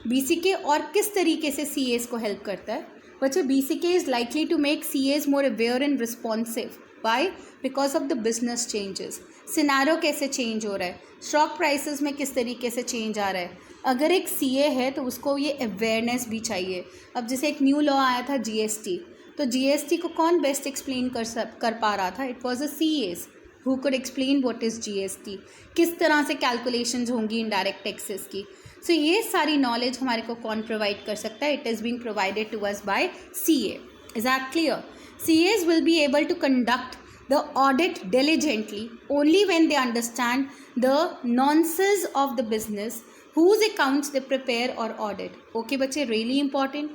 BCK और किस तरीके से CAs को हेल्प करता है? बच्चे, BCK is likely to make CAs more aware and responsive. Why? Because of the business changes. Scenario कैसे change हो रहा है, स्टॉक प्राइसेस में किस तरीके से change आ रहा है. अगर एक CA है तो उसको ये अवेयरनेस भी चाहिए. अब जैसे एक न्यू लॉ आया था GST, तो GST को कौन बेस्ट एक्सप्लेन कर पा रहा था? It was a CAs who could explain what is GST, किस तरह से कैलकुलेशंस होंगी इनडायरेक्ट टैक्सेस की. सो ये सारी नॉलेज हमारे को कौन प्रोवाइड कर सकता है? It is being provided to us by CA. Is that clear? CAs will be able to conduct the audit diligently only when they understand the nuances of the business whose accounts they prepare or audit. Okay बच्चे, really important.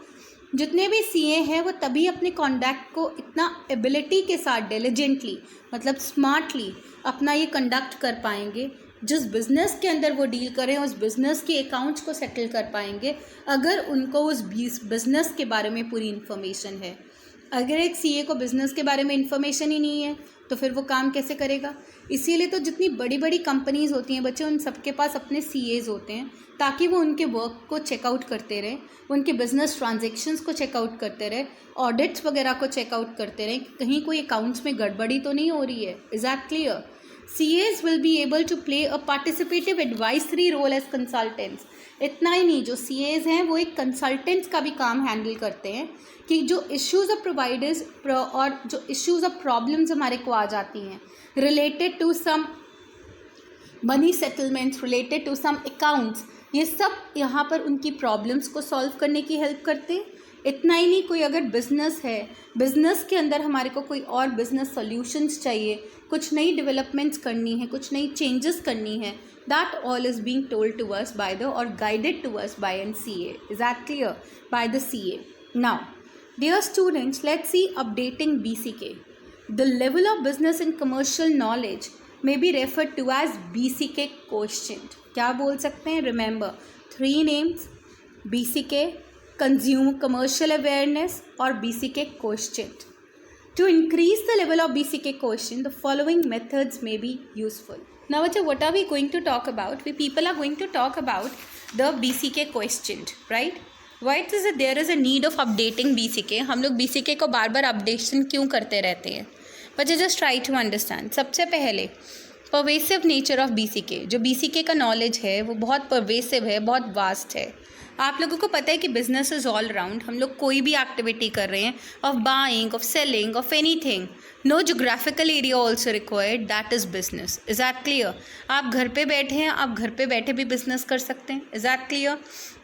जितने भी CA हैं वो तभी अपने conduct को इतना ability के साथ डिलीजेंटली, मतलब स्मार्टली अपना ये कंडक्ट कर पाएंगे, जिस बिज़नेस के अंदर वो डील करें उस बिज़नेस के अकाउंट्स को सेटल कर पाएंगे, अगर उनको उस बिज़नेस के बारे में पूरी इन्फॉर्मेशन है. अगर एक CA को बिज़नेस के बारे में इन्फॉर्मेशन ही नहीं है तो फिर वो काम कैसे करेगा? इसीलिए तो जितनी बड़ी बड़ी कंपनीज़ होती हैं बच्चे, उन सबके पास अपने CAs होते हैं, ताकि वो उनके वर्क को चेकआउट करते रहें, उनके बिजनेस ट्रांजेक्शन्स को चेकआउट करते रहे, ऑडिट्स वगैरह को चेकआउट करते रहें, कहीं कोई अकाउंट्स में गड़बड़ी तो नहीं हो रही है. Is that clear? CAs will be able to play a participative advisory role as consultants. इतना ही नहीं, जो CAs हैं वो एक कंसल्टेंट्स का भी काम हैंडल करते हैं कि जो इश्यूज़ ऑफ प्रोवाइडर्स और जो इश्यूज़ ऑफ प्रॉब्लम्स हमारे को आ जाती हैं related to some money settlements, related to some accounts, ये सब यहाँ पर उनकी प्रॉब्लम्स को सॉल्व करने की हेल्प करते हैं. इतना ही नहीं, कोई अगर बिज़नेस है, बिज़नेस के अंदर हमारे को कोई और बिज़नेस सॉल्यूशंस चाहिए, कुछ नई डेवलपमेंट्स करनी है, कुछ नई चेंजेस करनी है, that all is being told to us by the और guided to us by an CA. Is that clear? By the CA. Now dear students, let's see updating BCK. The level of business and commercial knowledge may be referred to as BCK quotient. क्या बोल सकते हैं? Remember 3 names: BCK, consumer commercial awareness और BCK quotient. To increase the level of BCK quotient, the following methods may be useful. Now, what are we going to talk about? We people are going to talk about the BCK question, right? Why there is a need of updating BCK? हम लोग BCK को बार बार updation क्यों करते रहते हैं? But just try to understand. सबसे पहले pervasive nature of BCK, जो BCK का नॉलेज है वो बहुत परवेसिव है, बहुत वास्ट है. आप लोगों को पता है कि बिजनेस इज ऑल राउंड. हम लोग कोई भी एक्टिविटी कर रहे हैं, of buying, of selling, of anything, no geographical area also required, that is business. Is that clear? आप घर पे बैठे हैं, आप घर पे बैठे भी बिजनेस कर सकते हैं. Is that clear?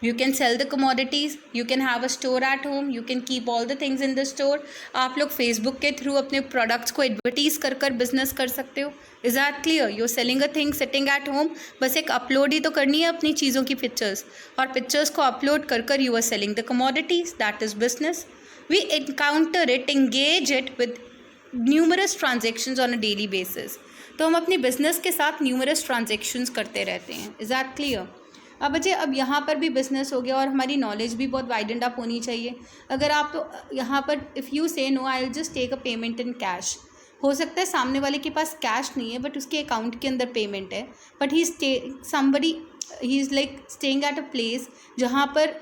You can sell the commodities, you can have a store at home, you can keep all the things in the store. आप लोग फेसबुक के थ्रू अपने प्रोडक्ट्स को एडवर्टीज़ कर कर बिजनेस कर सकते हो. Is that clear? You are selling a thing sitting at home. बस एक अपलोड ही तो करनी है अपनी चीज़ों की पिक्चर्स, और पिक्चर्स को अपलोड कर कर you are selling the commodities. That is business. We encounter it, engage it with numerous transactions on a daily basis. तो हम अपनी बिजनेस के साथ न्यूमरस ट्रांजेक्शन्स करते रहते हैं. Is that clear? अब यहाँ पर भी बिजनेस हो गया और हमारी नॉलेज भी बहुत वाइडेंड अप होनी चाहिए. अगर आप तो यहाँ पर if you say no I will just take a payment in cash, हो सकता है सामने वाले के पास कैश नहीं है बट उसके अकाउंट के अंदर पेमेंट है, but he is like staying at a place जहाँ पर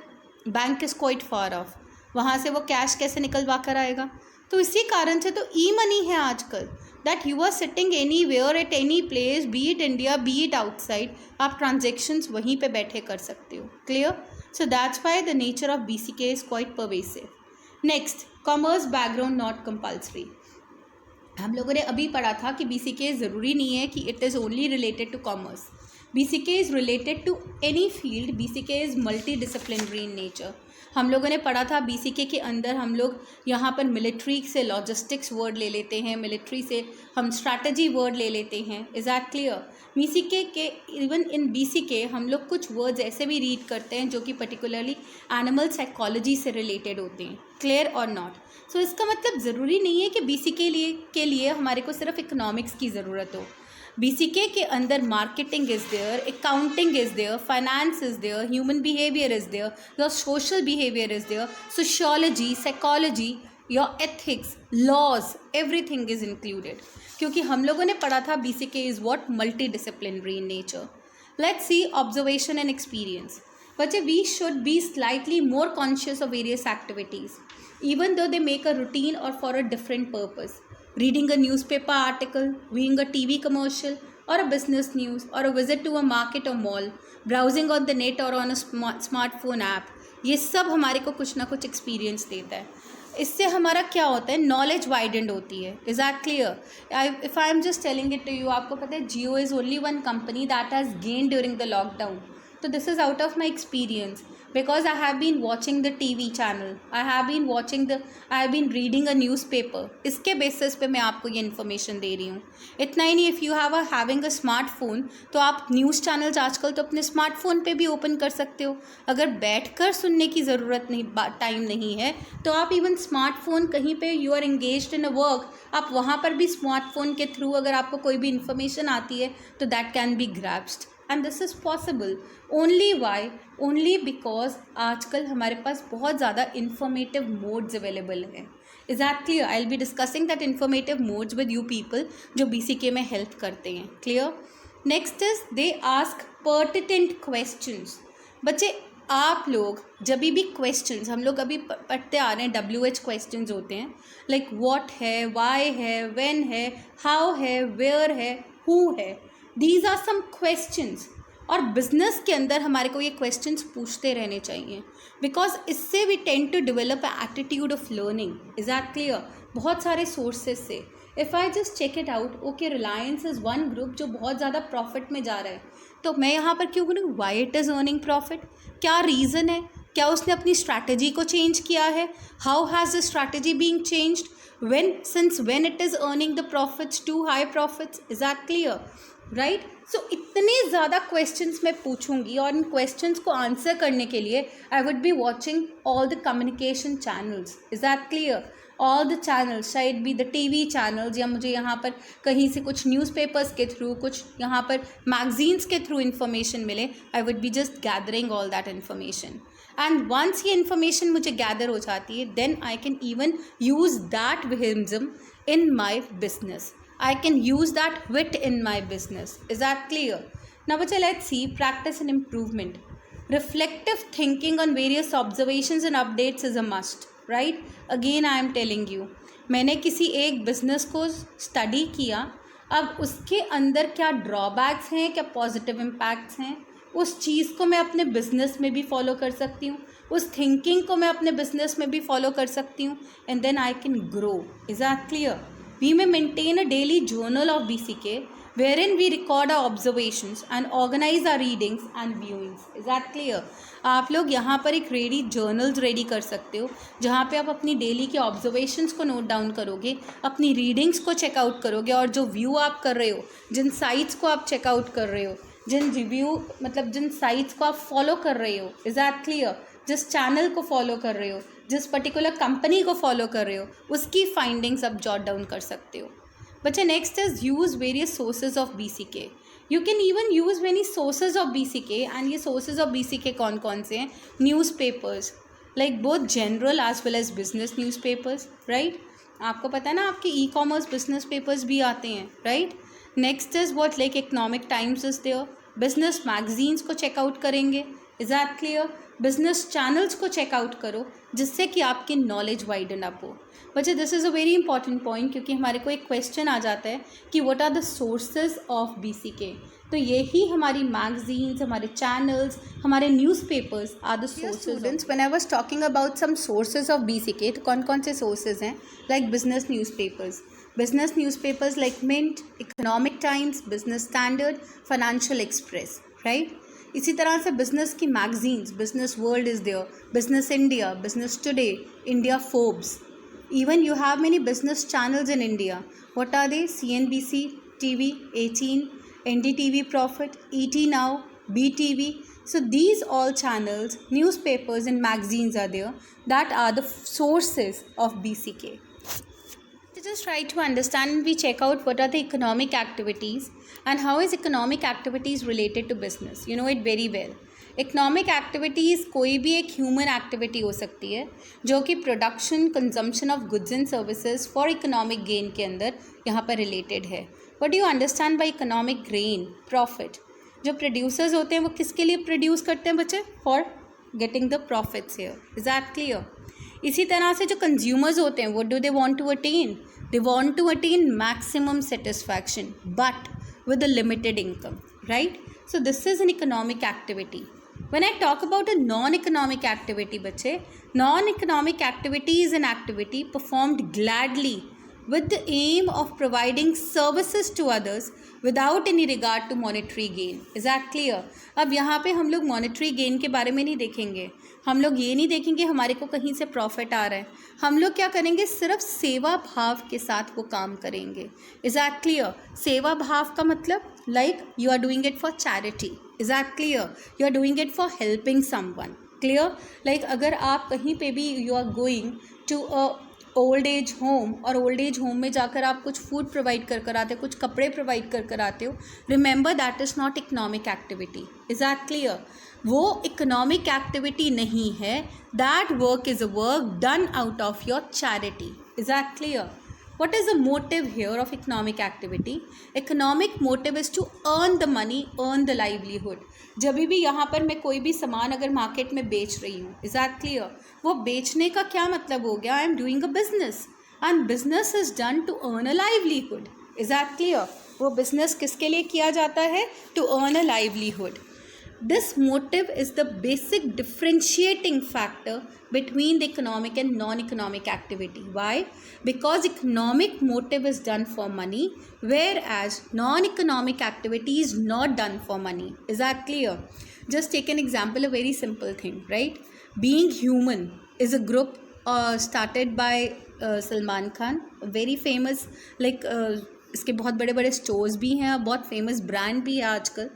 bank is quite far of. वहाँ से वो कैश कैसे निकलवा कर आएगा? तो इसी कारण से तो ई मनी है आजकल, that you are sitting anywhere at any place, be it India, be it outside, आप ट्रांजेक्शन्स वहीं पे बैठे कर सकते हो. Clear? So that's why the nature of BCK is quite pervasive. Next, commerce background not compulsory. हम लोगों ने अभी पढ़ा था कि BCK ज़रूरी नहीं है कि it is only related to commerce. BCK is related to any field. BCK is multidisciplinary in nature. हम लोगों ने पढ़ा था BCK के अंदर हम लोग यहाँ पर मिलिट्री से लॉजिस्टिक्स वर्ड ले लेते हैं, मिलिट्री से हम स्ट्रैटेजी वर्ड ले लेते हैं. Is that clear? BCK के इवन इन BCK हम लोग कुछ वर्ड्स ऐसे भी रीड करते हैं जो कि पर्टिकुलरली एनिमल साइकोलॉजी से रिलेटेड होते हैं. क्लियर और नॉट? सो इसका मतलब ज़रूरी नहीं है कि BCK के लिए हमारे को सिर्फ इकोनॉमिक्स की ज़रूरत हो. BCK के अंदर marketing is there, accounting is there, finance is there, human behaviour is there, your social behaviour is there, sociology, psychology, your ethics, laws, everything is included. क्योंकि हम लोगों ने पढ़ा था BCK is what multidisciplinary in nature. Let's see observation and experience. बच्चे, we should be slightly more conscious of various activities even though they make a routine or for a different purpose. Reading a newspaper article, viewing a TV commercial or a business news, or a visit to a market or mall, browsing on the net or on a smartphone app, ये सब हमारे को कुछ ना कुछ experience देता है. इससे हमारा क्या होता है? नॉलेज वाइडेंड होती है. Is that clear? If I am just telling it to you, आपको पता है Jio is only one company that has gain during the lockdown. तो this is out of my experience, because I have been watching the TV channel, I have been reading a newspaper. इसके basis पे मैं आपको ये information दे रही हूँ. इतना ही नहीं, if you having a smartphone, तो आप न्यूज़ चैनल्स आजकल तो अपने स्मार्टफोन पे भी ओपन कर सकते हो. अगर बैठकर सुनने की ज़रूरत नहीं, टाइम नहीं है, तो आप इवन स्मार्टफोन कहीं पे you are engaged in a work, आप वहाँ पर भी स्मार्टफोन के थ्रू अगर आपको कोई भी इन्फॉर्मेशन आती है तो that can be grabbed. And this is possible only because आजकल हमारे पास बहुत ज़्यादा इन्फॉर्मेटिव मोड्स अवेलेबल हैं. Is that clear? I will be discussing that informative modes with you people जो BCK में हेल्प करते हैं. Clear? Next is they ask pertinent questions. बच्चे, आप लोग जब भी क्वेश्चंस हम लोग अभी पढ़ते आ रहे हैं, WH क्वेश्चंस होते हैं, लाइक व्हाट है, वाई है, व्हेन है, हाउ है, वेयर है, हु है. These are some questions. और बिजनेस के अंदर हमारे को ये क्वेश्चंस पूछते रहने चाहिए, बिकॉज इससे we tend to develop a attitude of learning. Is that clear? बहुत सारे सोर्सेज से. If I just check it out, okay, Reliance is one group जो बहुत ज़्यादा प्रॉफिट में जा रहा है, तो मैं यहाँ पर क्यों बोलूँ why it is earning profit? क्या रीज़न है? क्या उसने अपनी स्ट्रैटेजी को चेंज किया है? How has the strategy being changed? since when it is earning the profits, too high profits? Is that clear? Right? So इतने ज़्यादा क्वेश्चंस मैं पूछूंगी और इन क्वेश्चंस को आंसर करने के लिए आई would be watching all the communication channels. Is that clear? All the channels, शायद बी द TV चैनल्स, या मुझे यहाँ पर कहीं से कुछ न्यूज़पेपर्स के थ्रू, कुछ यहाँ पर मैगजीन्स के थ्रू इन्फॉर्मेशन मिले, I would be just gathering all that information. And once ये इन्फॉर्मेशन मुझे गैदर हो जाती है, then I can even use that wisdom in my business. I can use that wit in my business. Is that clear? Now, bacha, let's see practice and improvement. Reflective thinking on various observations and updates is a must, right? Again, I am telling you, मैंने किसी एक business को study किया, अब उसके अंदर क्या drawbacks हैं, क्या पॉजिटिव इम्पैक्ट्स हैं, उस चीज़ को मैं अपने बिजनेस में भी फॉलो कर सकती हूँ, उस थिंकिंग को मैं अपने बिजनेस में भी फॉलो कर सकती हूँ, and then I can grow. Is that clear? We may maintain a daily journal of BCK wherein we record our observations and organize our readings and viewings. Is that clear? आप लोग यहाँ पर एक journals ready कर सकते हो जहाँ पे आप अपनी डेली के ऑब्जर्वेशंस को नोट डाउन करोगे, अपनी रीडिंग्स को चेकआउट करोगे, और जो व्यू आप कर रहे हो, जिन साइट्स को आप चेकआउट कर रहे हो, जिन रिव्यू मतलब जिन साइट्स को आप फॉलो कर रहे हो, इज दैट क्लियर, जिस चैनल को फॉलो कर रहे हो, जिस पर्टिकुलर कंपनी को फॉलो कर रहे हो, उसकी फाइंडिंग्स आप जॉट डाउन कर सकते हो. बच्चे next is use various sources of BCK. You can even use many sources of BCK, and ये सोर्सेज ऑफ BCK कौन कौन से हैं? Newspapers, like both general as well as business newspapers, right? आपको पता है ना, आपके ई-कॉमर्स बिजनेस पेपर्स भी आते हैं, right? Next is what, like Economic Times is there. Business magazines को चेकआउट करेंगे. Is that clear? Business channels को चेकआउट करो जिससे कि आपकी नॉलेज वाइडन अप हो. बच्चे this is a very important point, क्योंकि हमारे को एक क्वेश्चन आ जाता है कि what are the sources of BCK. तो यही हमारी मैगजीन्स, हमारे चैनल्स, हमारे newspapers are the sources. Students, when I was talking about some sources of BCK, तो कौन कौन से सोर्सेज हैं? Like business newspapers like Mint, Economic Times, Business Standard, Financial Express, right? इसी तरह से बिजनेस की magazines, Business World is there, Business India, Business Today, India Forbes. Even you have many business channels in India. What are they? CNBC TV 18, NDTV Profit, ET Now, BTV. So these all channels, newspapers and magazines are there that are the sources of BCK. To just try to understand and we check out what are the economic activities and how is economic activities related to business. You know it very well. Economic activities कोई भी एक human activity हो सकती है जो कि production, consumption of goods and services for economic gain के अंदर यहाँ पर रिलेटेड है. What do you understand by economic gain? Profit. जो प्रोड्यूसर्स होते हैं वो किसके लिए प्रोड्यूस करते हैं बच्चे? For getting the profits here. Is that clear? इसी तरह से जो कंज्यूमर्स होते हैं, what do they want to attain? They want to attain maximum satisfaction but with a limited income, right? So this is an economic activity. When I talk about a non-economic activity, बच्चे, non-economic activity is an activity performed gladly with the aim of providing services to others without any regard to monetary gain. Is that clear? अब यहाँ पे हम लोग monetary gain के बारे में नहीं देखेंगे, हम लोग ये नहीं देखेंगे हमारे को कहीं से प्रॉफिट आ रहा है. हम लोग क्या करेंगे? सिर्फ सेवा भाव के साथ वो काम करेंगे. Is that clear? सेवा भाव का मतलब like you are doing it for charity. Is that clear? You are doing it for helping someone. Clear? Like अगर आप कहीं पे भी you are going to a old age home, और ओल्ड एज होम में जाकर आप कुछ फूड प्रोवाइड कर आते हो, कुछ कपड़े प्रोवाइड कर आते हो, remember that is not economic activity. Is that clear? वो इकोनॉमिक एक्टिविटी नहीं है. That work is a work done out of your charity. Is that clear? What is the motive here of economic activity? Economic motive is to earn the money, earn the livelihood. जब भी यहाँ पर मैं कोई भी सामान अगर market में बेच रही हूँ, is that clear? वो बेचने का क्या मतलब हो गया? I am doing a business and business is done to earn a livelihood. Is that clear? वो business किसके लिए किया जाता है? To earn a livelihood. This motive is the basic differentiating factor between the economic and non-economic activity. Why? Because economic motive is done for money, whereas non-economic activity is not done for money. Is that clear? Just take an example, a very simple thing, right? Being Human is a group started by Salman Khan, very famous, like इसके बहुत बड़े बड़े stores भी हैं, बहुत famous brand भी है आजकल.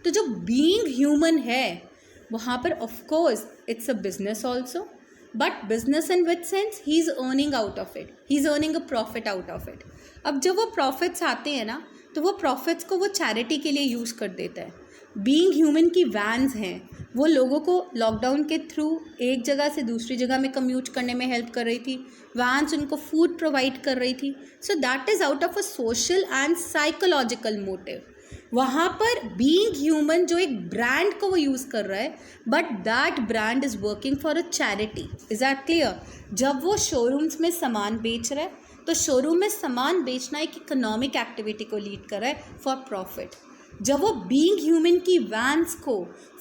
तो जो बीइंग ह्यूमन है वहाँ पर of course it's a business also, but business in which sense he is earning out of it, he is earning a profit out of it. अब जब वो प्रॉफिट्स आते हैं ना, तो वो प्रॉफिट्स को वो चैरिटी के लिए यूज़ कर देता है. बीइंग ह्यूमन की वैन्स हैं, वो लोगों को लॉकडाउन के थ्रू एक जगह से दूसरी जगह में कम्यूट करने में हेल्प कर रही थी, वैन्स उनको फूड प्रोवाइड कर रही थी. सो that is out of a social and psychological motive. वहाँ पर बीइंग ह्यूमन जो एक ब्रांड को वो यूज़ कर रहा है, but that brand is working for a charity. Is that clear? जब वो शोरूम्स में सामान बेच रहा है तो शोरूम में सामान बेचना एक इकोनॉमिक एक्टिविटी को लीड कर रहा है फॉर प्रॉफिट. जब वो बीइंग ह्यूमन की वैन्स को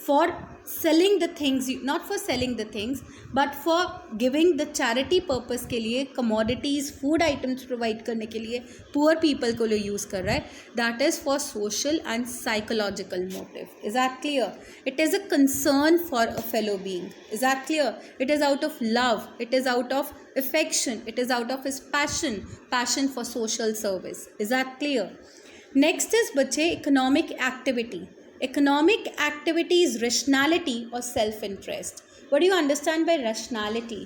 for selling the things, not for selling the things but for giving the charity purpose के लिए, कमोडिटीज़ फूड आइटम्स प्रोवाइड करने के लिए पुअर पीपल को लिए यूज़ कर रहा है, that is for social and psychological motive. Is that clear? It is a concern for a fellow being. Is that clear? It is out of love, it is out of affection, it is out of his passion for social service. Is that clear? Next is बच्चे economic activity. Economic activity is rationality or self interest. What do you understand by rationality?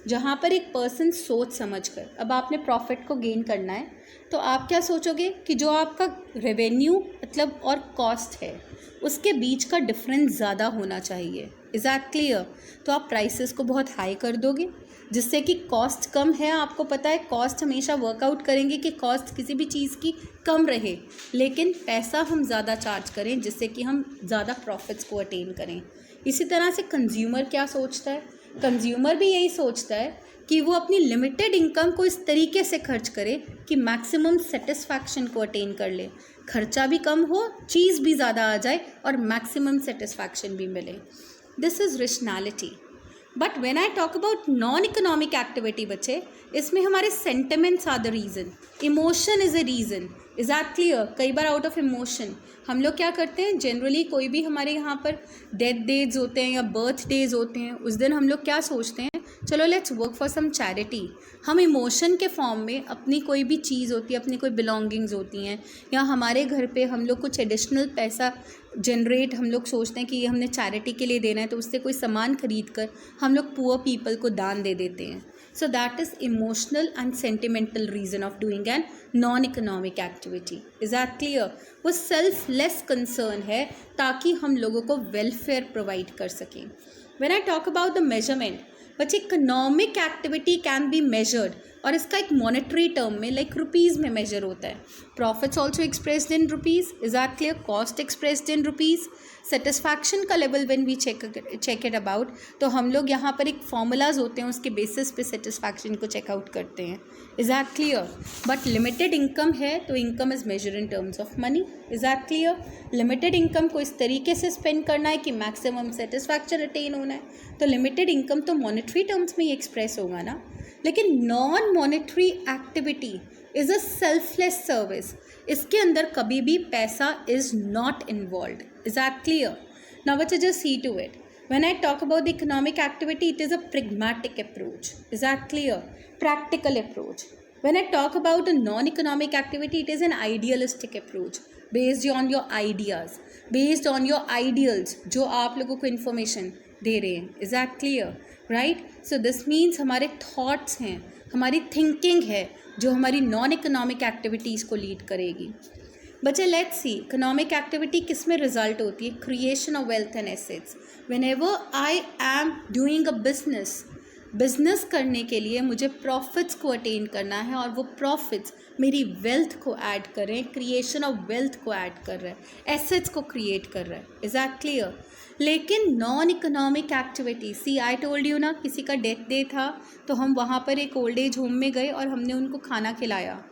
जहाँ पर एक person सोच समझ कर, अब आपने profit को गेन करना है तो आप क्या सोचोगे कि जो आपका रेवेन्यू मतलब और कॉस्ट है उसके बीच का डिफरेंस ज़्यादा होना चाहिए. Is that clear? तो आप प्राइसेस को बहुत हाई कर दोगे जिससे कि कॉस्ट कम है. आपको पता है कॉस्ट हमेशा वर्कआउट करेंगे कि कॉस्ट किसी भी चीज़ की कम रहे, लेकिन पैसा हम ज़्यादा चार्ज करें जिससे कि हम ज़्यादा प्रॉफिट्स को अटेन करें. इसी तरह से कंज्यूमर क्या सोचता है? कंज्यूमर भी यही सोचता है कि वो अपनी लिमिटेड इनकम को इस तरीके से खर्च करे कि मैक्सिमम सेटिस्फैक्शन को अटेन कर ले. खर्चा भी कम हो, चीज़ भी ज़्यादा आ जाए और मैक्सिमम सेटिस्फैक्शन भी मिले. This is rationality. But when I talk about non economic activity बच्चे, इसमें हमारे sentiments are the reason, emotion is a reason. Is that clear? कई बार आउट ऑफ इमोशन हम लोग क्या करते हैं, जनरली कोई भी हमारे यहाँ पर डेथ डेज होते हैं या बर्थ डेज होते हैं, उस दिन हम लोग क्या सोचते हैं, चलो let's work for some charity. हम इमोशन के फॉर्म में अपनी कोई भी चीज़ होती है, अपनी कोई बिलोंगिंग्स होती हैं, या हमारे घर पे हम लोग कुछ एडिशनल पैसा जनरेट हम लोग सोचते हैं कि ये हमने चैरिटी के लिए देना है, तो उससे कोई सामान खरीद कर हम लोग पुअर पीपल को दान दे देते हैं. So that is emotional and sentimental reason of doing an non economic activity. Is that clear? वो सेल्फलेस कंसर्न है ताकि हम लोगों को वेलफेयर प्रोवाइड कर सकें. When I talk about the measurement, बच्चे economic activity can be measured, और इसका एक मॉनेटरी टर्म में लाइक रुपीज़ में मेजर होता है. Profits also expressed in rupees. Is that clear? Cost expressed in rupees. Satisfaction का level when we check it about, तो हम लोग यहाँ पर एक फॉर्मूलाज होते हैं उसके बेसिस पे सेटिस्फैक्शन को चेकआउट करते हैं. Is that clear? But limited income है तो income is measure in terms of money. Is that clear? Limited income को इस तरीके से स्पेंड करना है कि मैक्सिमम सेटिस्फैक्शन अटेन होना है, तो लिमिटेड इनकम तो मॉनेटरी टर्म्स में ही एक्सप्रेस होगा ना. लेकिन non monetary activity is a selfless service. इसके अंदर कभी भी पैसा is not involve. Is that clear? Now बच्चे just see to it. When I talk about the economic activity, it is a pragmatic approach. Is that clear? Practical approach. When I talk about a non-economic activity, it is an idealistic approach based on your ideas, based on your ideals जो आप लोगों को information दे रहे हैं. Is that clear? Right? So this means हमारे thoughts हैं, हमारी thinking है जो हमारी नॉन इकोनॉमिक एक्टिविटीज़ को लीड करेगी. बच्चे लेट्स सी, इकोनॉमिक एक्टिविटी किस में रिजल्ट होती है? Creation of wealth and assets. Whenever I am doing a business करने के लिए मुझे प्रॉफिट्स को अटेन करना है और वो प्रॉफिट्स मेरी वेल्थ को ऐड कर रहे हैं, क्रिएशन ऑफ वेल्थ को ऐड कर रहा है, एसेट्स को क्रिएट कर रहा है. Is that clear? लेकिन non economic activity, see I told you ना, किसी का डेथ डे था तो हम वहाँ पर एक ओल्ड एज होम में गए और हमने उनको खाना खिलाया.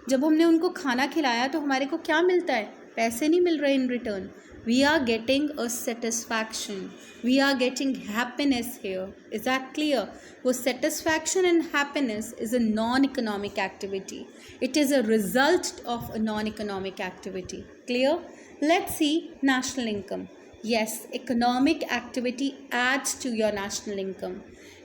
जब हमने उनको खाना खिलाया तो हमारे को क्या मिलता है? पैसे नहीं मिल रहे in return. We are getting a satisfaction, we are getting happiness here. Is that clear? वो satisfaction and happiness is a non economic activity. It is a result of a non economic activity. Clear? Let's see national income. Yes, economic activity adds to your national income.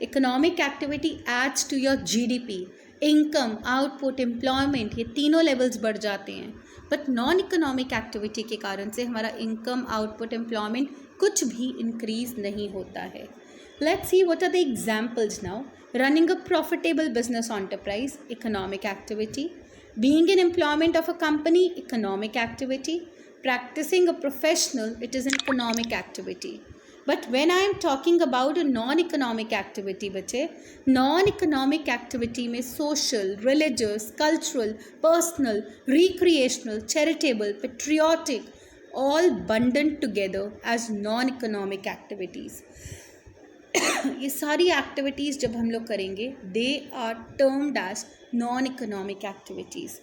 Economic activity adds to your GDP. Income, output, employment, ये तीनों levels बढ़ जाते हैं. But non economic activity के कारण से हमारा income, output, employment कुछ भी increase नहीं होता है. Let's see what are the examples now. Running a profitable business enterprise, economic activity. Being in employment of a company, economic activity. Practicing a professional, it is an economic activity. But when I am talking about a non economic activity बच्चे, non economic activity में social, religious, cultural, personal, recreational, charitable, patriotic, all bundled together as non-economic activities. ये सारी activities जब हम लोग करेंगे they are termed as non-economic activities.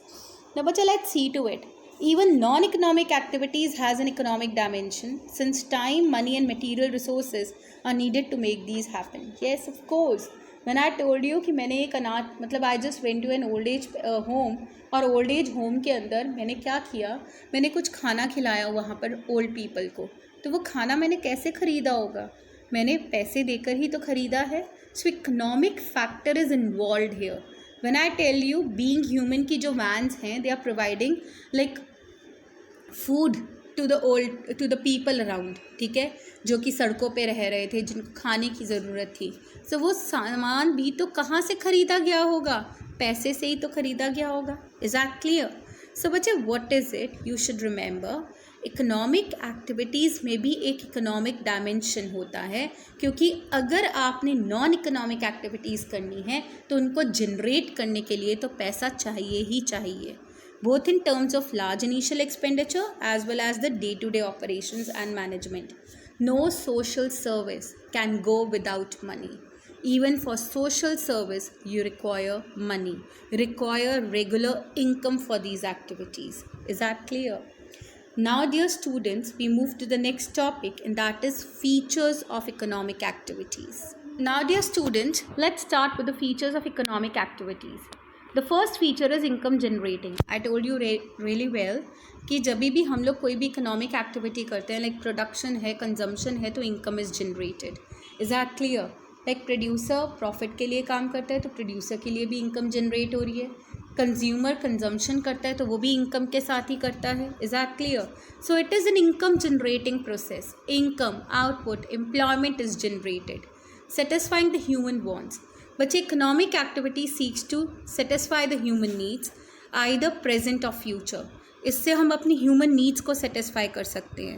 Now बच्चा let's see to it. Even non-economic activities has an economic dimension since time, money and material resources are needed to make these happen. Yes, of course. When I told you कि मैंने एक अनाथ मतलब I just went to an old age home और old age home के अंदर मैंने क्या किया, मैंने कुछ खाना खिलाया वहाँ पर ओल्ड पीपल को. तो वो खाना मैंने कैसे ख़रीदा होगा, मैंने पैसे देकर ही तो ख़रीदा है. So economic factor is involve here. When I tell you Being Human की जो वैन्स हैं they are providing like food to the people around, ठीक है, जो कि सड़कों पे रह रहे थे, जिनको खाने की ज़रूरत थी. सो वो सामान भी तो कहाँ से ख़रीदा गया होगा, पैसे से ही तो ख़रीदा गया होगा. Is that clear? सो बच्चे what is it, you should remember economic activities में भी एक इकोनॉमिक डायमेंशन होता है, क्योंकि अगर आपने नॉन इकोनॉमिक एक्टिविटीज़ करनी है तो उनको जनरेट करने के लिए तो पैसा चाहिए ही चाहिए, both in terms of large initial expenditure as well as the day-to-day operations and management. No social service can go without money. Even for social service, you require money. You require regular income for these activities. Is that clear? Now, dear students, we move to the next topic, and that is features of economic activities. Now, dear students, let's start with the features of economic activities. The first feature is income generating. I told you really well कि जब भी हम लोग कोई भी economic activity करते हैं, like production है, कंजम्पशन है, तो income is generated. Is that clear? Like producer profit के लिए काम करता है तो प्रोड्यूसर के लिए भी इनकम जनरेट हो रही है. कंज्यूमर कंजम्पशन करता है तो वो भी इनकम के साथ ही करता है. Is that clear? So it is an income generating process. Income, output, employment is generated, satisfying the human wants. But economic activity seeks to satisfy the human needs, either present or future. इससे हम अपनी human needs को satisfy कर सकते हैं.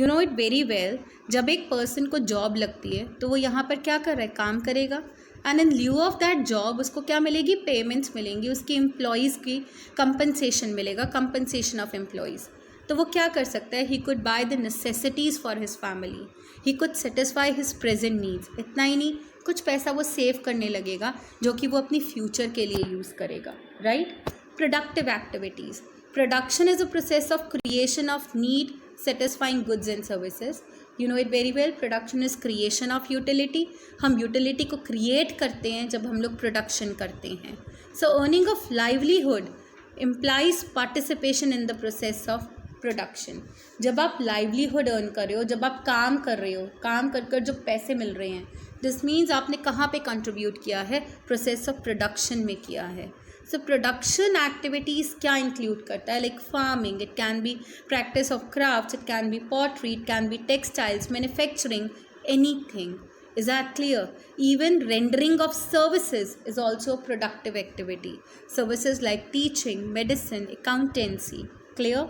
You know it very well. जब एक person को जॉब लगती है तो वो यहाँ पर क्या कर रहा है, काम करेगा, and in lieu of that job उसको क्या मिलेगी, पेमेंट्स मिलेंगी, उसकी एम्प्लॉयज़ की कंपनसेशन मिलेगा, कंपनसेशन ऑफ एम्प्लॉयज़. तो वो क्या कर सकता है, he could by the necessities for his family, he could satisfy his present needs. इतना ही नहीं, कुछ पैसा वो सेव करने लगेगा जो कि वो अपनी फ्यूचर के लिए यूज़ करेगा. Right? Productive activities. Production is a process of creation of need satisfying goods and services. You know it very well. Production is creation of utility. हम यूटिलिटी को क्रिएट करते हैं जब हम लोग प्रोडक्शन करते हैं. So earning of livelihood implies participation in the process of production. जब आप लाइवलीहुड अर्न कर रहे हो, जब आप काम कर रहे हो, काम कर कर जो पैसे मिल रहे हैं, दिस मीन्स आपने कहाँ पे कंट्रीब्यूट किया है, प्रोसेस ऑफ प्रोडक्शन में किया है. सो प्रोडक्शन एक्टिविटीज़ क्या इंक्लूड करता है, like farming, it can be practice of crafts, it can be pottery, it can be textiles, manufacturing, anything. Is that clear? Even rendering of services is also a productive activity. Services like teaching, medicine, accountancy. Clear?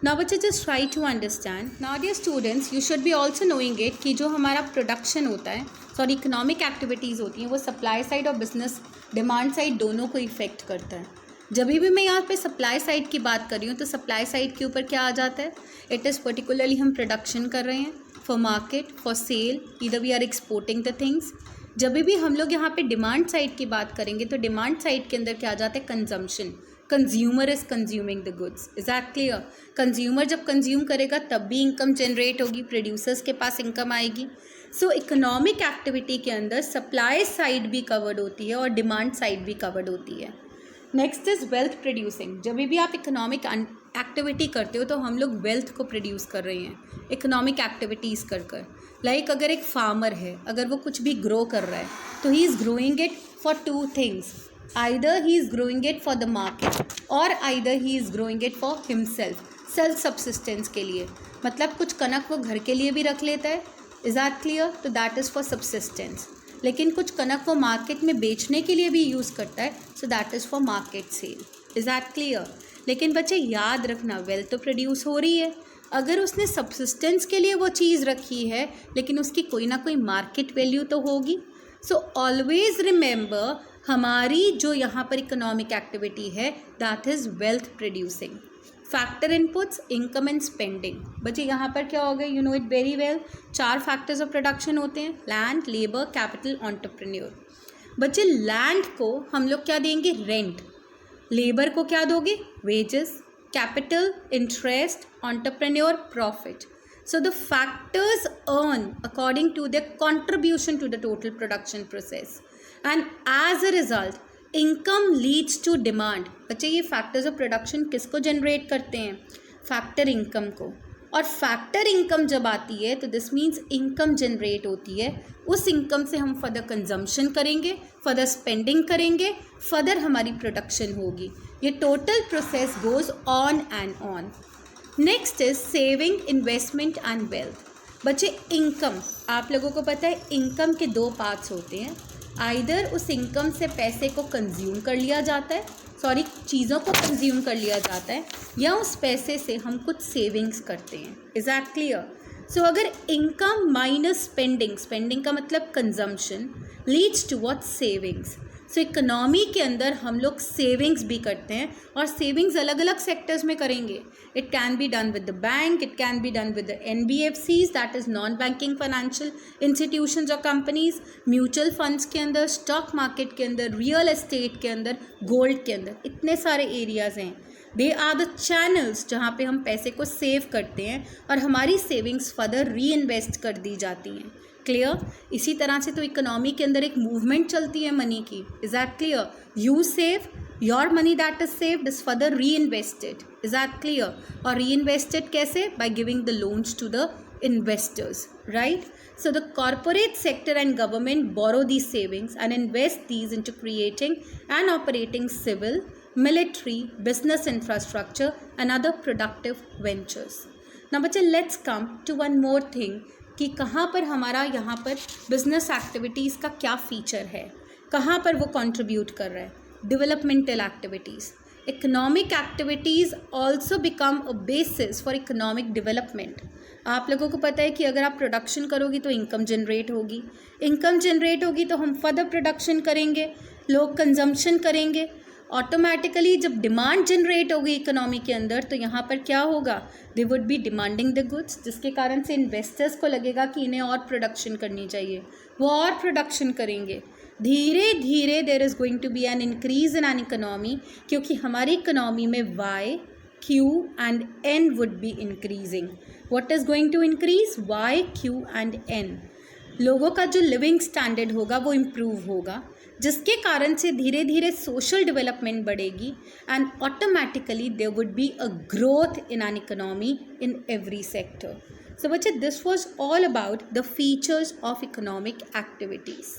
Now बच्चे just try to understand. Now dear students, you should be also knowing it कि जो हमारा production होता है, sorry economic activities होती हैं, वो supply side और बिजनेस डिमांड साइड दोनों को इफेक्ट करता है. जब भी मैं यहाँ पे सप्लाई साइड की बात कर रही हूँ तो सप्लाई साइड के ऊपर क्या आ जाता है, इट इज़ पर्टिकुलरली हम प्रोडक्शन कर रहे हैं for market, for sale, either we are exporting the things. जब भी हम लोग यहाँ पे डिमांड साइड की बात करेंगे तो डिमांड साइड के अंदर क्या आ जाता है, consumption. Consumer is consuming the goods. Is that clear? Consumer जब कंज्यूम करेगा तब भी इनकम जनरेट होगी, प्रोड्यूसर्स के पास इनकम आएगी. सो इकोनॉमिक एक्टिविटी के अंदर सप्लाई साइड भी कवर्ड होती है और डिमांड साइड भी कवर्ड होती है. Next is wealth producing. जब भी आप इकोनॉमिक एक्टिविटी करते हो तो हम लोग वेल्थ को प्रोड्यूस कर रहे हैं इकोनॉमिक एक्टिविटीज़ कर कर. लाइक अगर एक फार्मर है, अगर वो कुछ भी ग्रो कर रहा है तो he is growing it for two things. either he is growing it for the market or either he is growing it for himself, self subsistence के लिए. मतलब कुछ कनक वो घर के लिए भी रख लेता है. Is that clear? तो that is for subsistence. लेकिन कुछ कनक वो मार्केट में बेचने के लिए भी यूज़ करता है, so that is for market sale. Is that clear? लेकिन बच्चे याद रखना, वेल्थ तो प्रोड्यूस हो रही है अगर उसने सब्सिस्टेंस के लिए वो चीज़ रखी है, लेकिन उसकी कोई ना कोई मार्केट वैल्यू तो होगी। सो ऑलवेज रिमेंबर, हमारी जो यहाँ पर इकोनॉमिक एक्टिविटी है that is wealth producing. Factor inputs, income and spending. बच्चे यहाँ पर क्या हो गए, you know it very well. 4 factors of production होते हैं, लैंड, लेबर, कैपिटल, एंटरप्रेन्योर। बच्चे लैंड को हम लोग क्या देंगे, रेंट। लेबर को क्या दोगे, wages. Capital, interest. Entrepreneur, profit. So the factors earn according to their contribution to the total production process, and as a result income leads to demand. बच्चे ये factors of production किसको generate करते हैं, factor income को। और factor income जब आती है तो दिस मीन्स इनकम जनरेट होती है। उस इनकम से हम फर्दर कंजम्पशन करेंगे, फर्दर स्पेंडिंग करेंगे, फर्दर हमारी प्रोडक्शन होगी। ये total process goes on and on. Next is saving, investment and wealth. बच्चे इनकम, आप लोगों को पता है इनकम के 2 पार्ट्स होते हैं। आइदर उस इनकम से पैसे को कंज्यूम कर लिया जाता है, चीज़ों को कंज्यूम कर लिया जाता है, या उस पैसे से हम कुछ सेविंग्स करते हैं। Is that clear? सो अगर इनकम माइनस स्पेंडिंग, स्पेंडिंग का मतलब consumption, leads to what, savings. So economy के अंदर हम लोग सेविंग्स भी करते हैं, और सेविंग्स अलग अलग सेक्टर्स में करेंगे। It can be done with the bank, it can be done with the NBFCs, that is non banking financial institutions और कंपनीज, म्यूचुअल फंड्स के अंदर, स्टॉक मार्केट के अंदर, रियल एस्टेट के अंदर, गोल्ड के अंदर। इतने सारे एरियाज़ हैं। दे आर द चैनल्स जहाँ पे हम पैसे को सेव करते हैं और हमारी सेविंग्स फर्दर री इन्वेस्ट कर दी जाती हैं। क्लियर? इसी तरह से तो इकोनॉमी के अंदर एक मूवमेंट चलती है मनी की। Is that clear? You save, your money that is saved is further reinvested. Is that clear? और री इन्वेस्टेड कैसे? By giving the loans to the investors, right? So the corporate sector and government borrow these savings and invest these into creating and operating civil, military, business infrastructure and other productive ventures. Now बच्चे let's come to one more thing कि कहाँ पर हमारा यहाँ पर business activities का क्या feature है, कहाँ पर वो कंट्रीब्यूट कर रहा है। Developmental activities, economic activities also become a basis for economic development. आप लोगों को पता है कि अगर आप प्रोडक्शन करोगी तो इनकम जनरेट होगी, इनकम जनरेट होगी तो हम फर्दर प्रोडक्शन करेंगे, लोग कंजम्पशन करेंगे। ऑटोमेटिकली जब डिमांड जनरेट होगी इकोनॉमी के अंदर तो यहाँ पर क्या होगा, they would be demanding the goods, जिसके कारण से इन्वेस्टर्स को लगेगा कि इन्हें और प्रोडक्शन करनी चाहिए, वो और प्रोडक्शन करेंगे। धीरे धीरे there is going to be an increase in an economy, क्योंकि हमारी इकोनॉमी में Y, Q and N would be increasing. What is going to increase? Y, Q and N. लोगों का जो लिविंग स्टैंडर्ड होगा वो इम्प्रूव होगा, जिसके कारण से धीरे धीरे सोशल डेवलपमेंट बढ़ेगी and automatically there would be a growth in an economy in every sector. So बच्चे, this was all about the features of economic activities.